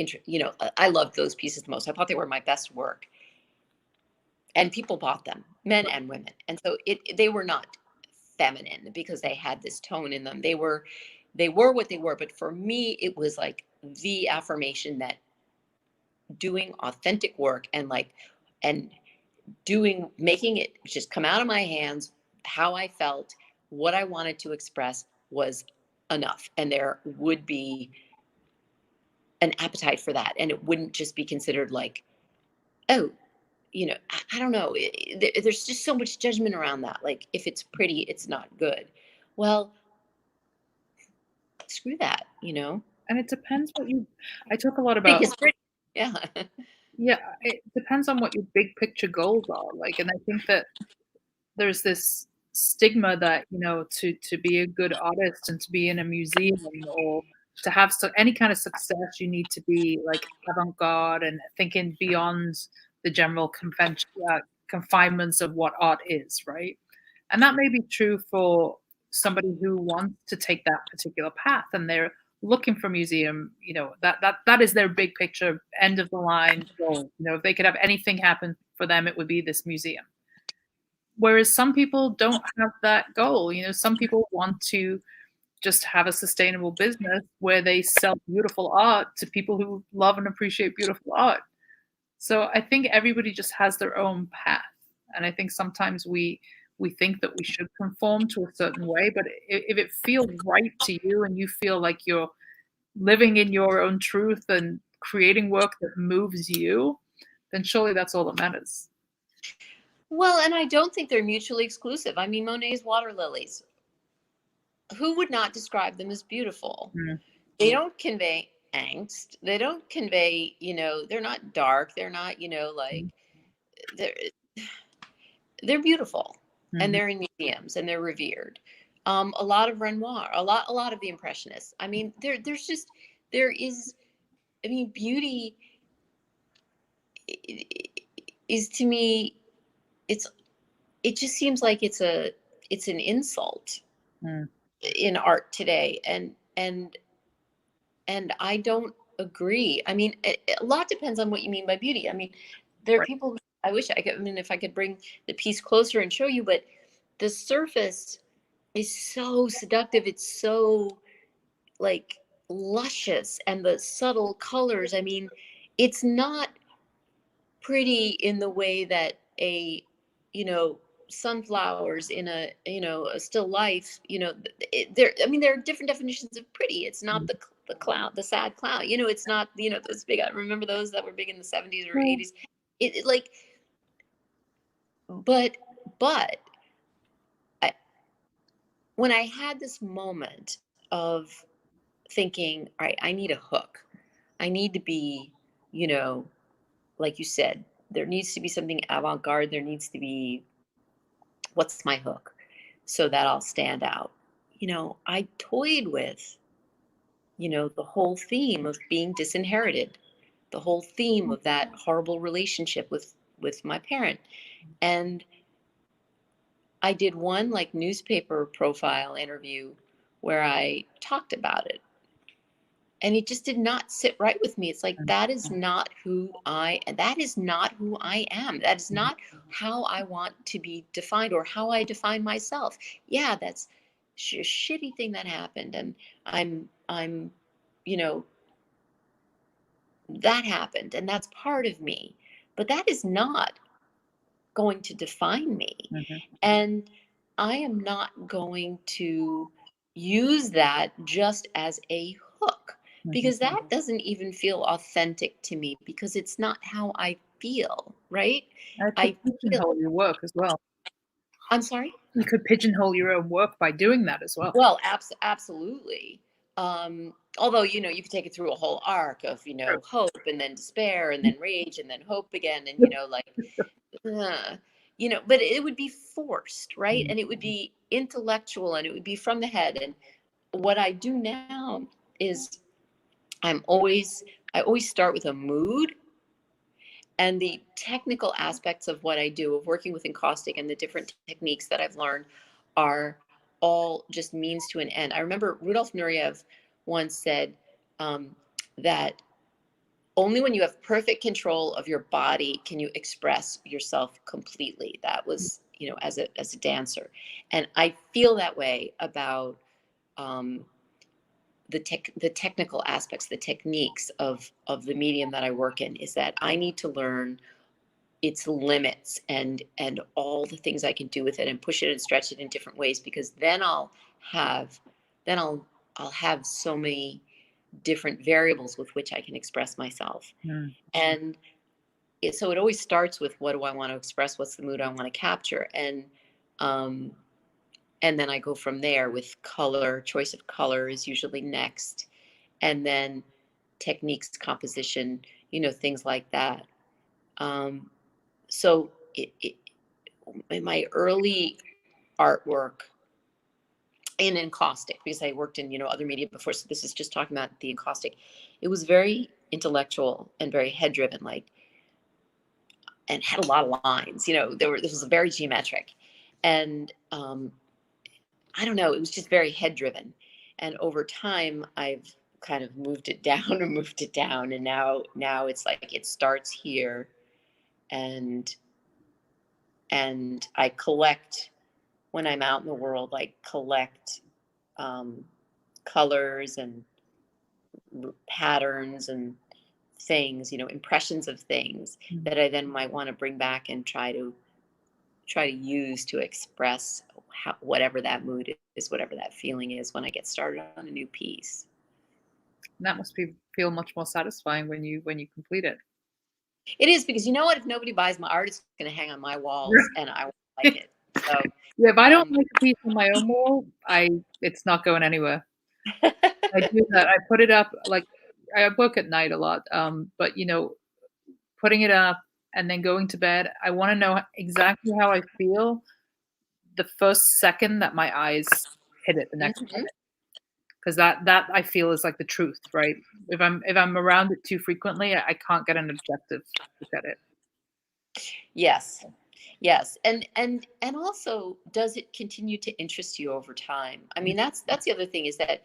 I loved those pieces the most. I thought they were my best work, and people bought them, men and women. And so they were not feminine because they had this tone in them. They were what they were. But for me, it was like the affirmation that doing authentic work and making it just come out of my hands, how I felt, what I wanted to express was enough. And there would be an appetite for that. And it wouldn't just be considered like, oh, I don't know. There's just so much judgment around that. Like, if it's pretty, it's not good. Well, screw that. And it depends I talk a lot Think about, it's pretty. Yeah. yeah, it depends on what your big picture goals are. Like, and I think that there's this stigma that, to be a good artist and to be in a museum or to have any kind of success, you need to be like avant-garde and thinking beyond the general confinements of what art is, right? And that may be true for somebody who wants to take that particular path and they're looking for museum, that is their big picture, end of the line goal. If they could have anything happen for them, it would be this museum. Whereas some people don't have that goal. Some people want to just have a sustainable business where they sell beautiful art to people who love and appreciate beautiful art. So I think everybody just has their own path. And I think sometimes we think that we should conform to a certain way, but if it feels right to you and you feel like you're living in your own truth and creating work that moves you, then surely that's all that matters. Well, and I don't think they're mutually exclusive. I mean, Monet's water lilies, who would not describe them as beautiful? Mm. They don't convey angst. They don't convey, they're not dark. They're not, like they're beautiful. Mm-hmm. And they're in museums and they're revered. A lot of Renoir, a lot of the Impressionists. I mean, beauty is, to me, it just seems like it's an insult in art today. And I don't agree. I mean, a lot depends on what you mean by beauty. I mean, there are people, I wish I could, if I could bring the piece closer and show you, but the surface is so seductive. It's so like luscious, and the subtle colors. I mean, it's not pretty in the way that sunflowers in a still life, there are different definitions of pretty. It's not the cloud, the sad cloud, it's not, those big, I remember those that were big in the 70s or 80s. But when I had this moment of thinking, all right, I need a hook. I need to be, like you said, there needs to be something avant-garde. There needs to be, what's my hook so that I'll stand out? I toyed with, the whole theme of being disinherited, the whole theme of that horrible relationship with my parent. And I did one newspaper profile interview where I talked about it. And it just did not sit right with me. It's like, that is not who I am. That is not not how I want to be defined or how I define myself. Yeah, that's a shitty thing that happened. And I'm, that happened and that's part of me. But that is not going to define me. Mm-hmm. And I am not going to use that just as a hook, because that doesn't even feel authentic to me, because it's not how I feel, right? I pigeonhole your work as well. I'm sorry? You could pigeonhole your own work by doing that as well. Well, absolutely. Although, you could take it through a whole arc of, hope and then despair and then rage and then hope again. And, but it would be forced, right? And it would be intellectual and it would be from the head. And what I do now is I always start with a mood, and the technical aspects of what I do, of working with encaustic and the different techniques that I've learned, are all just means to an end. I remember Rudolf Nureyev once said that only when you have perfect control of your body can you express yourself completely. That was, as a dancer. And I feel that way about the technical aspects, the techniques of the medium that I work in, is that I need to learn its limits and all the things I can do with it and push it and stretch it in different ways, because then I'll have so many different variables with which I can express myself. And so it always starts with, what do I want to express? What's the mood I want to capture? And then I go from there with color. Choice of color is usually next. And then techniques, composition, things like that. So in my early artwork in encaustic, because I worked in, other media before, so this is just talking about the encaustic, it was very intellectual and very head driven, and had a lot of lines, this was very geometric. And I don't know, it was just very head driven. And over time, I've kind of moved it down and moved it down. And now it's like it starts here, and I collect when I'm out in the world, I collect um, colors and patterns and things, impressions of things that I then might want to bring back and try to use to express whatever that mood is, whatever that feeling is when I get started on a new piece. And that must feel much more satisfying when you complete it. It is, because you know what? If nobody buys my art, it's going to hang on my walls, and I won't like it. So, Yeah, if I don't um, like a piece on my own wall, it's not going anywhere. I do that. I put it up, like, I work at night a lot, but, putting it up and then going to bed, I wanna know exactly how I feel the first second that my eyes hit it the next mhm. morning, 'cause that I feel is, like, the truth, right? If I'm around it too frequently, I can't get an objective look at it. Yes, yes, and also, does it continue to interest you over time? I mean, that's the other thing, is that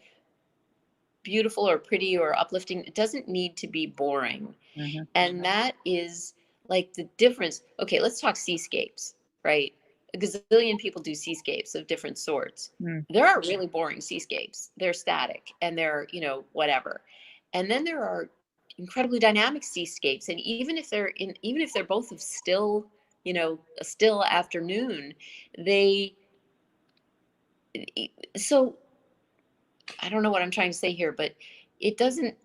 beautiful or pretty or uplifting, it doesn't need to be boring. Mhm. And that is like the difference. Okay, let's talk seascapes, right? A gazillion people do seascapes of different sorts. Mm. There are really boring seascapes. They're static and they're, whatever. And then there are incredibly dynamic seascapes. And even if they're both of still, a still afternoon, they, so I don't know what I'm trying to say here, but it doesn't,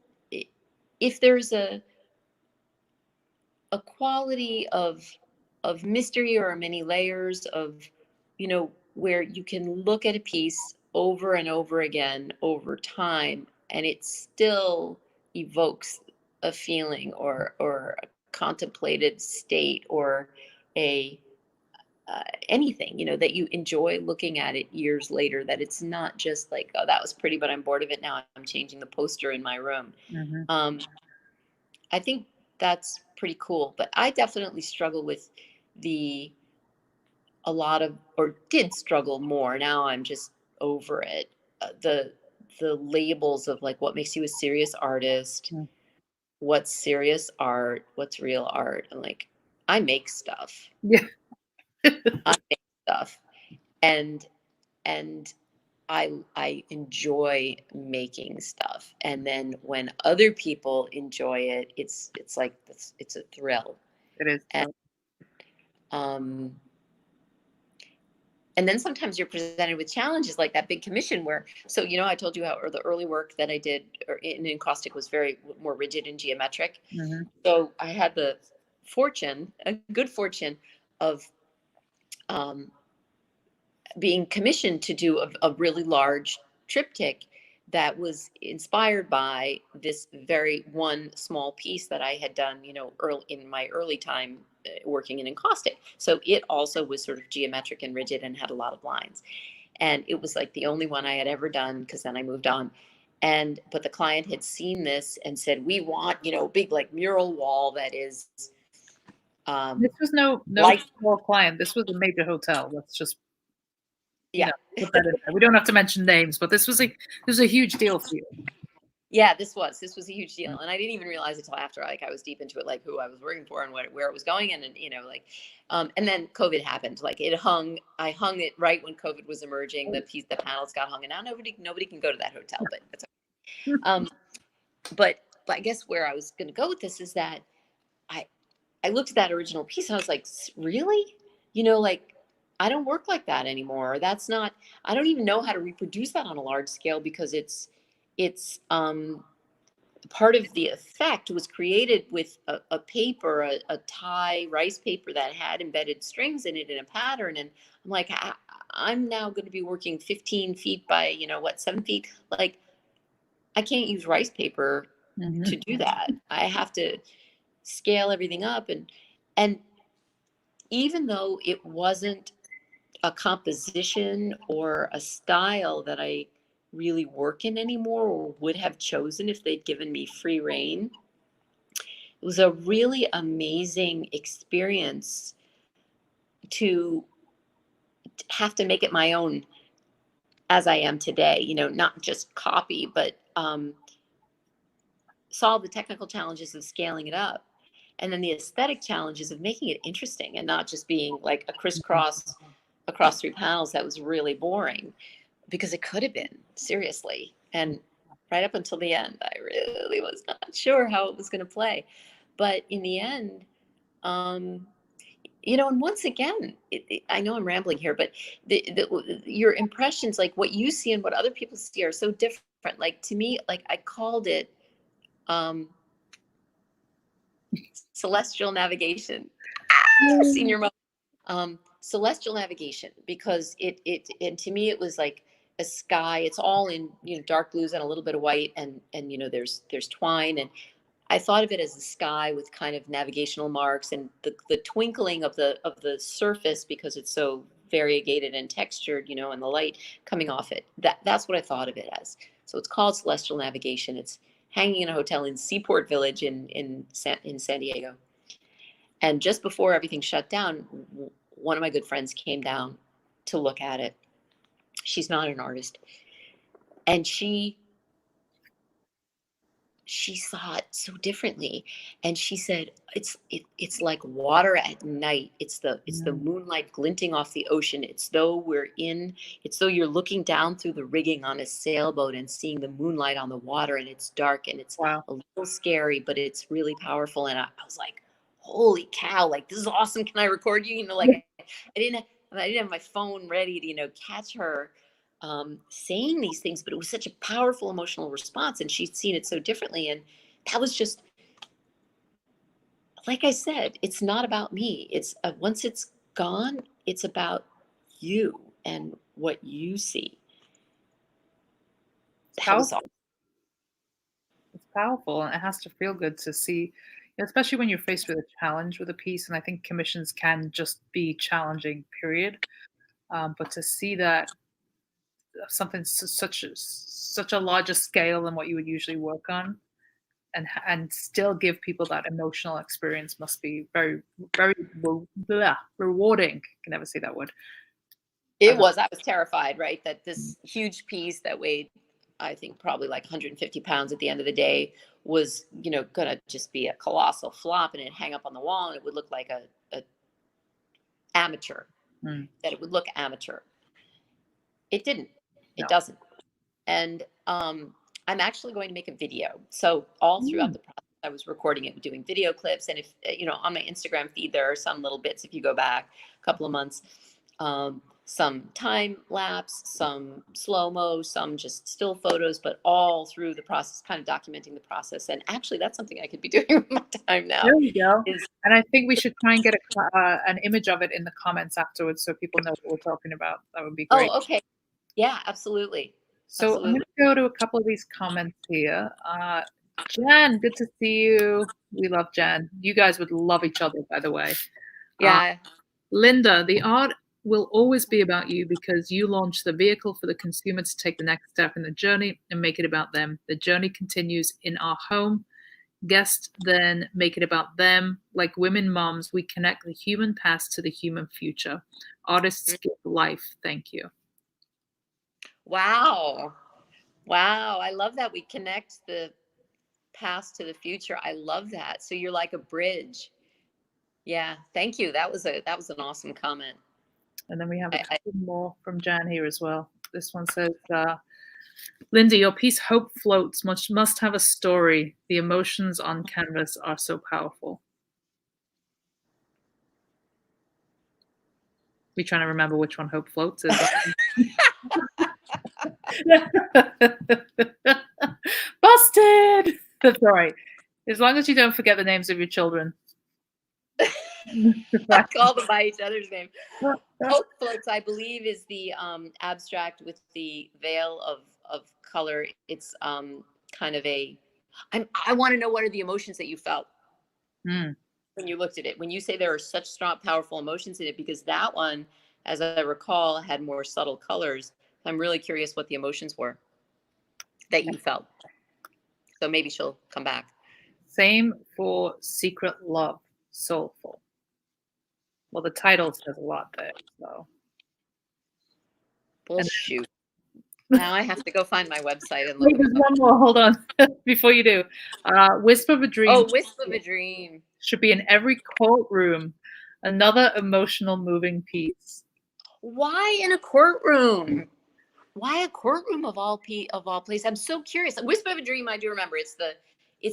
if there's a quality of mystery, or many layers of, where you can look at a piece over and over again over time, and it still evokes a feeling, or a contemplated state, or a anything, that you enjoy looking at it years later, that it's not just like, oh, that was pretty, but I'm bored of it now, I'm changing the poster in my room. Mhm. um, I think that's pretty cool. But I definitely struggle with the a lot of, or did struggle more. Now I'm just over it. The labels of, like, what makes you a serious artist, Mm. what's serious art, what's real art. I'm like, I make stuff. Yeah. I make stuff, and and I enjoy making stuff. And then when other people enjoy it, it's like it's a thrill. It is And true. um and then sometimes you're presented with challenges, like that big commission where, so, I told you how, or the early work that I did, in encaustic, was very more rigid and geometric. Mhm. So I had a good fortune of um, being commissioned to do a really large triptych that was inspired by this very one small piece that I had done, early in my early time, working in encaustic. So it also was sort of geometric and rigid and had a lot of lines. And it was like the only one I had ever done, because then I moved on. But the client had seen this and said, "We want, big, like, mural wall that is This um, was no like, small client. This was a major hotel. Let's just, you yeah." know, put that in there. We don't have to mention names, but this was a huge deal for you. Yeah, this was a huge deal, and I didn't even realize it till after, like, I was deep into it, like, who I was working for and where it was going, and like, and then COVID happened. Like, I hung it right when COVID was emerging. The panels got hung, and now nobody can go to that hotel. But that's okay. But I guess where I was going to go with this is that I I looked at that original piece and I was like, really? Like, I don't work like that anymore. That's not. I don't even know how to reproduce that on a large scale, because it's part of the effect was created with a paper, a tie rice paper that had embedded strings in it in a pattern. And I'm like, I'm now going to be working 15 feet by, 7 feet. Like, I can't use rice paper to Mhm. do that. I have to scale everything up. And even though it wasn't a composition or a style that I really work in anymore, or would have chosen if they'd given me free reign, it was a really amazing experience to have to make it my own, as I am today, not just copy, but solve the technical challenges of scaling it up. And then the aesthetic challenges of making it interesting and not just being like a crisscross across 3 panels that was really boring, because it could have been, seriously. And right up until the end, I really was not sure how it was going to play. But in the end, and once again, I know I'm rambling here, but your impressions, like what you see and what other people see, are so different. Like to me, like I called it celestial navigation. Senior moment. Celestial navigation, because and to me it was like a sky. It's all in dark blues and a little bit of white, and there's twine, and I thought of it as a sky with kind of navigational marks, and the twinkling of the surface, because it's so variegated and textured, and the light coming off it. That's what I thought of it as. So it's called celestial navigation. It's hanging in a hotel in Seaport Village in San Diego. And just before everything shut down, one of my good friends came down to look at it. She's not an artist, and she saw it so differently, and she said it's like water at night. It's the moonlight glinting off the ocean. It's though you're looking down through the rigging on a sailboat and seeing the moonlight on the water, and it's dark, and it's Wow. a little scary, but it's really powerful. And I was like, holy cow, like this is awesome. Can I record you? Like I didn't have my phone ready to catch her saying these things, but it was such a powerful emotional response, and she'd seen it so differently. And that was just, like I said, it's not about me. It's once it's gone, it's about you and what you see. That was all. It's powerful, and it has to feel good to see, especially when you're faced with a challenge with a piece. And I think commissions can just be challenging, period. But to see that something such a larger scale than what you would usually work on, and still give people that emotional experience, must be very, very rewarding. I can never say that word. It was. I was terrified, right? That this huge piece that weighed, I think, probably like 150 pounds at the end of the day was, going to just be a colossal flop, and it'd hang up on the wall, and it would look like a amateur. That it would look amateur. It didn't. It doesn't. And I'm actually going to make a video. So all throughout the process, I was recording it, doing video clips. And if, on my Instagram feed, there are some little bits, if you go back a couple of months, some time lapse, some slow-mo, some just still photos, but all through the process, kind of documenting the process. And actually, that's something I could be doing with my time now. There you go. And I think we should try and get an image of it in the comments afterwards, so people know what we're talking about. That would be great. Oh, okay. Yeah, absolutely. So absolutely. I'm going to go to a couple of these comments here. Jan, good to see you. We love Jan. You guys would love each other, by the way. Yeah. Linda, the art will always be about you, because you launch the vehicle for the consumer to take the next step in the journey and make it about them. The journey continues in our home. Guests then make it about them. Like women moms, we connect the human past to the human future. Artists give life. Thank you. Wow. I love that we connect the past to the future. I love that. So you're like a bridge. Yeah. Thank you. That was an awesome comment. And then we have a couple more from Jan here as well. This one says, Linda, your piece Hope Floats must have a story. The emotions on canvas are so powerful. We trying to remember which one Hope Floats is. Busted! That's all right. As long as you don't forget the names of your children. Call them by each other's name. Hope Floats, I believe, is the abstract with the veil of color. It's kind of I want to know, what are the emotions that you felt when you looked at it? When you say there are such strong, powerful emotions in it, because that one, as I recall, had more subtle colors. I'm really curious what the emotions were that you felt. So maybe she'll come back. Same for Secret Love, Soulful. Well, the title says a lot there. So. Well, shoot. Now I have to go find my website and look. Wait, there's one more. Hold on. Before you do. Wisp of a Dream. Oh, Wisp of a Dream. Should be in every courtroom. Another emotional, moving piece. Why in a courtroom? Why a courtroom of all places? I'm so curious. Wisp of a Dream, I do remember. It's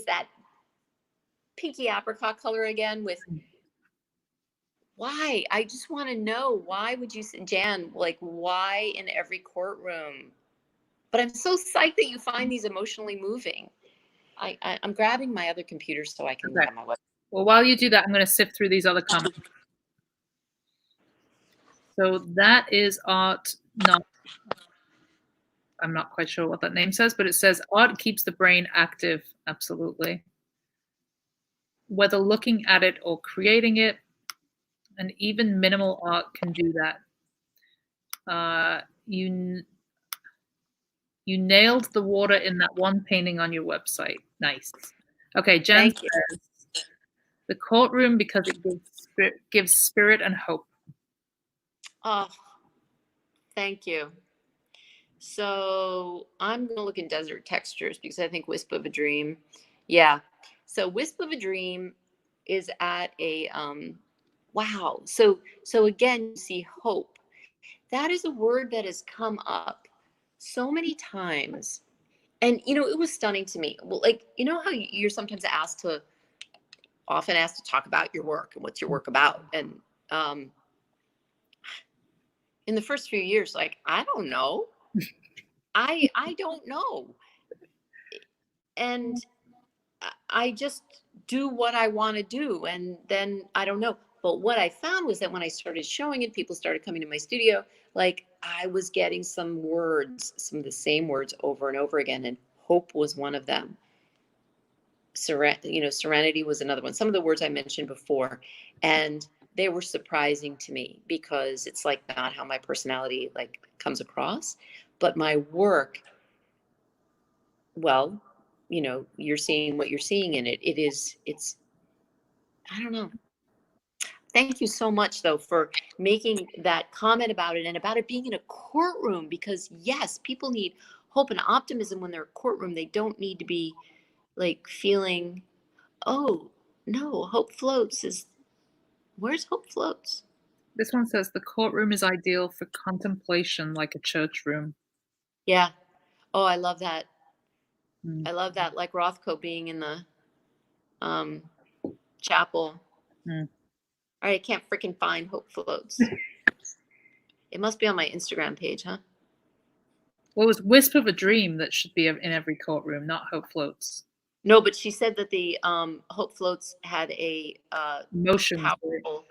that pinky apricot color again with. Why? I just want to know, why would you, Jan, like, why in every courtroom? But I'm so psyched that you find these emotionally moving. I'm grabbing my other computer so I can look at my website. Well, while you do that, I'm going to sift through these other comments. So that is art, I'm not quite sure what that name says, but it says art keeps the brain active. Absolutely. Whether looking at it or creating it, and even minimal art can do that. You nailed the water in that one painting on your website. Nice. Okay, Jen says, the courtroom because it gives spirit and hope. Oh, thank you. So I'm going to look in Desert Textures because I think Wisp of a Dream. Yeah. So Wisp of a Dream is at a, wow. So again, you see hope. That is a word that has come up so many times. And, it was stunning to me. Well, like, how you're sometimes often asked to talk about your work and what's your work about. And in the first few years, like, I don't know. I don't know. And I just do what I want to do. And then I don't know. But what I found was that when I started showing it, people started coming to my studio, like I was getting some of the same words over and over again. And hope was one of them. Serenity was another one. Some of the words I mentioned before. And they were surprising to me because it's like not how my personality like comes across, but my work, well, you're seeing what you're seeing in it. It's, I don't know. Thank you so much though for making that comment about it and about it being in a courtroom, because yes, people need hope and optimism when they're in a courtroom. They don't need to be like feeling, oh no, hope floats where's hope floats? This one says the courtroom is ideal for contemplation like a church room. Yeah. Oh, I love that. I love that. Like Rothko being in the chapel. All right, I can't freaking find hope floats. It must be on my Instagram page, huh? Well, it was Wisp of a Dream that should be in every courtroom, not Hope Floats. No, but she said that the Hope Floats had a powerful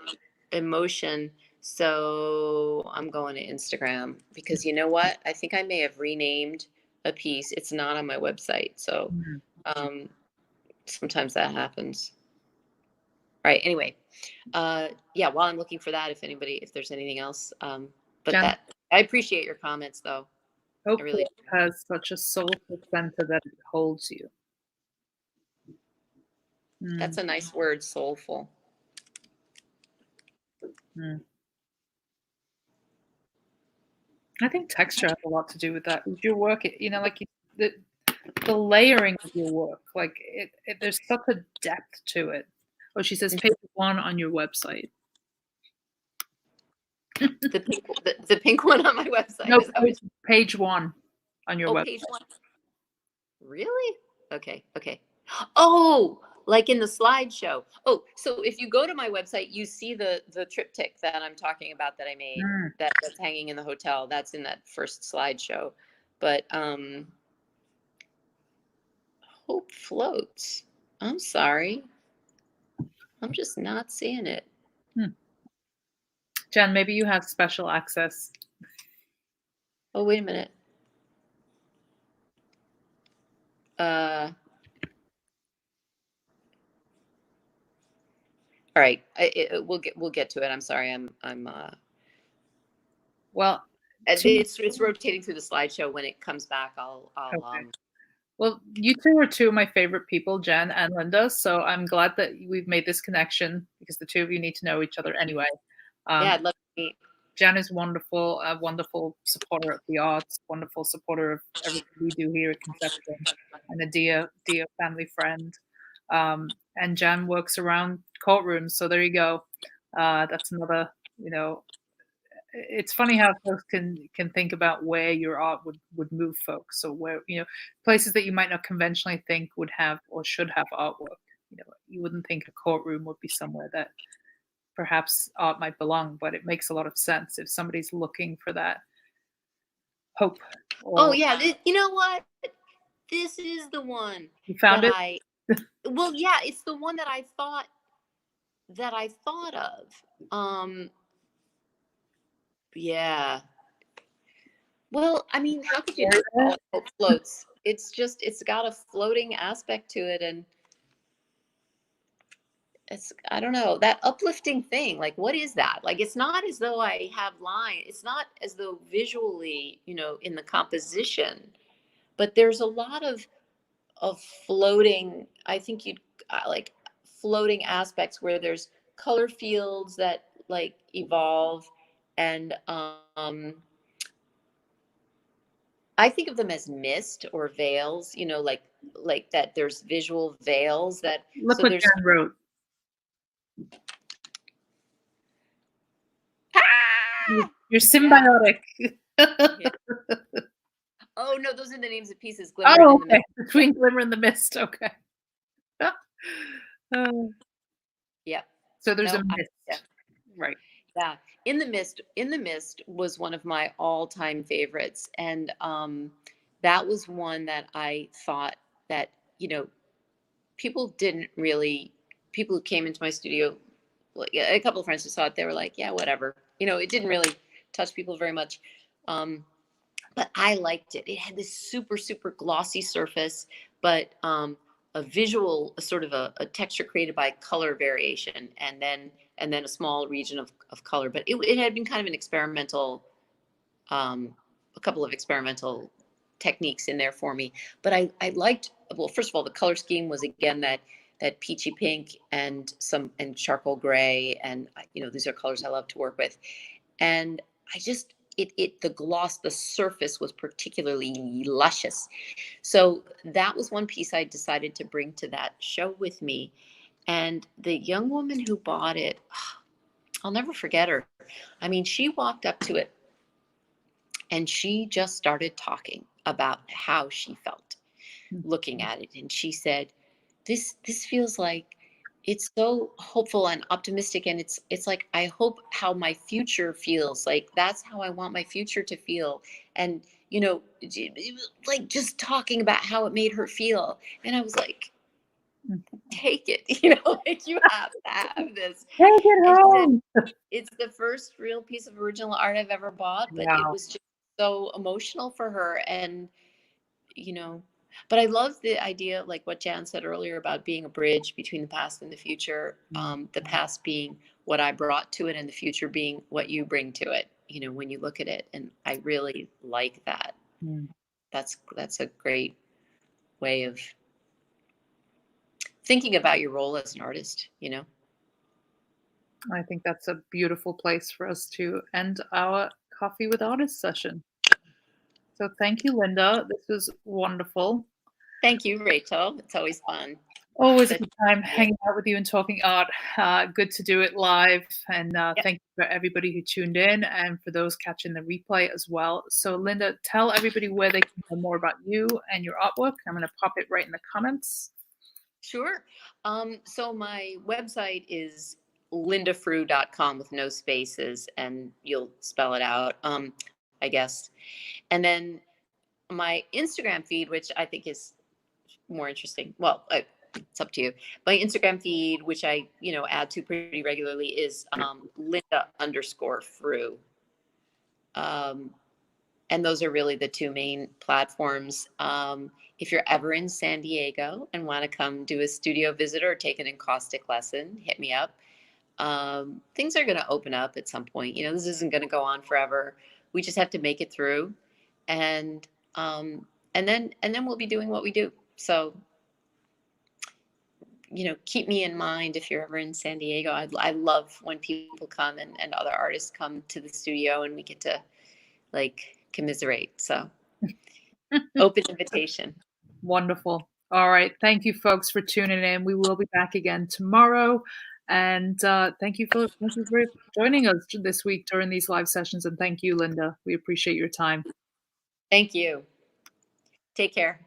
emotion. So I'm going to Instagram because you know what? I think I may have renamed a piece. It's not on my website. So sometimes that happens. All right. Anyway, yeah, while I'm looking for that, if there's anything else, but Jen, I appreciate your comments though. Hope really has such a soulful center that it holds you. That's a nice word, soulful. I think texture has a lot to do with that. Your work, like the layering of your work, like there's such a depth to it. Oh, she says page 1 on your website. The pink one on my website. No, page 1 on your website. Page 1. Really? Okay. Oh, like in the slideshow. Oh, so if you go to my website, you see the triptych that I'm talking about that I made that's hanging in the hotel. That's in that first slideshow. But hope floats. I'm sorry. I'm just not seeing it. Jen, maybe you have special access. Oh, wait a minute. All right, we'll get to it. I'm sorry. Well, it's rotating through the slideshow. When it comes back, I'll okay. Well, you two are two of my favorite people, Jen and Linda. So I'm glad that we've made this connection because the two of you need to know each other anyway. Yeah, I'd love to meet. Jan is wonderful, a wonderful supporter of the arts, wonderful supporter of everything we do here at Conception, and a dear family friend. And Jan works around courtrooms, so there you go. That's another, you know, it's funny how folks can think about where your art would move folks. So where, places that you might not conventionally think would have or should have artwork. You wouldn't think a courtroom would be somewhere that perhaps art might belong, but it makes a lot of sense if somebody's looking for that hope. Oh yeah, you know what? This is the one You found that it? well, yeah, it's the one that I thought of. Yeah. Well, I mean, how could you not call it Hope Floats? It's got a floating aspect to it, and it's, I don't know, that uplifting thing. Like, what is that? Like, it's not as though I have line. It's not as though visually, in the composition, but there's a lot of floating. I think you'd like floating aspects where there's color fields that like evolve, and I think of them as mist or veils, like that there's visual veils that, Look so what there's, Jan wrote. You're symbiotic. yeah. Oh no, those are the names of pieces. Glimmer Oh, in the okay. Mist. Between Glimmer and the Mist. Okay. Yeah. So there's No, a mist. yeah. Right. Yeah. In the Mist was one of my all-time favorites. And that was one that I thought that, people didn't really, people who came into my studio, like a couple of friends who saw it, they were like, yeah, whatever. It didn't really touch people very much. But I liked it. It had this super, super glossy surface, but a sort of a texture created by color variation, and then a small region of color. But it had been kind of an experimental, a couple of experimental techniques in there for me. But I liked, well, first of all, the color scheme was again that peachy pink and charcoal gray, and these are colors I love to work with. And I just, the surface was particularly luscious. So that was one piece I decided to bring to that show with me. And the young woman who bought it, I'll never forget her. I mean, she walked up to it and she just started talking about how she felt looking at it. And she said, this feels like, it's so hopeful and optimistic, and it's like, I hope how my future feels, like that's how I want my future to feel. And like just talking about how it made her feel, and I was like, take it. Like, you have to have this. Take it And she said, home. it's the first real piece of original art I've ever bought, but it Wow. was just so emotional for her. And you know but I love the idea, like what Jan said earlier, about being a bridge between the past and the future. The past being what I brought to it, and the future being what you bring to it, when you look at it. And I really like that. Mm. That's a great way of thinking about your role as an artist. I think that's a beautiful place for us to end our Coffee with Artists session. So thank you, Linda. This was wonderful. Thank you, Rachel. It's always fun. Always a good time hanging out with you and talking art. Good to do it live. And thank you for everybody who tuned in, and for those catching the replay as well. So Linda, tell everybody where they can know more about you and your artwork. I'm going to pop it right in the comments. Sure. So my website is lindafrueh.com with no spaces, and you'll spell it out, I guess. And then my Instagram feed, which I think is more interesting. Well, it's up to you. My Instagram feed, which I, add to pretty regularly, is Linda_Frueh. And those are really the two main platforms. If you're ever in San Diego and want to come do a studio visit or take an encaustic lesson, hit me up. Things are going to open up at some point. This isn't going to go on forever. We just have to make it through, and then we'll be doing what we do. So, keep me in mind if you're ever in San Diego. I love when people come and other artists come to the studio and we get to like commiserate. So open invitation. Wonderful. All right. Thank you, folks, for tuning in. We will be back again tomorrow. And thank you for joining us this week during these live sessions. And thank you, Linda. We appreciate your time. Thank you. Take care.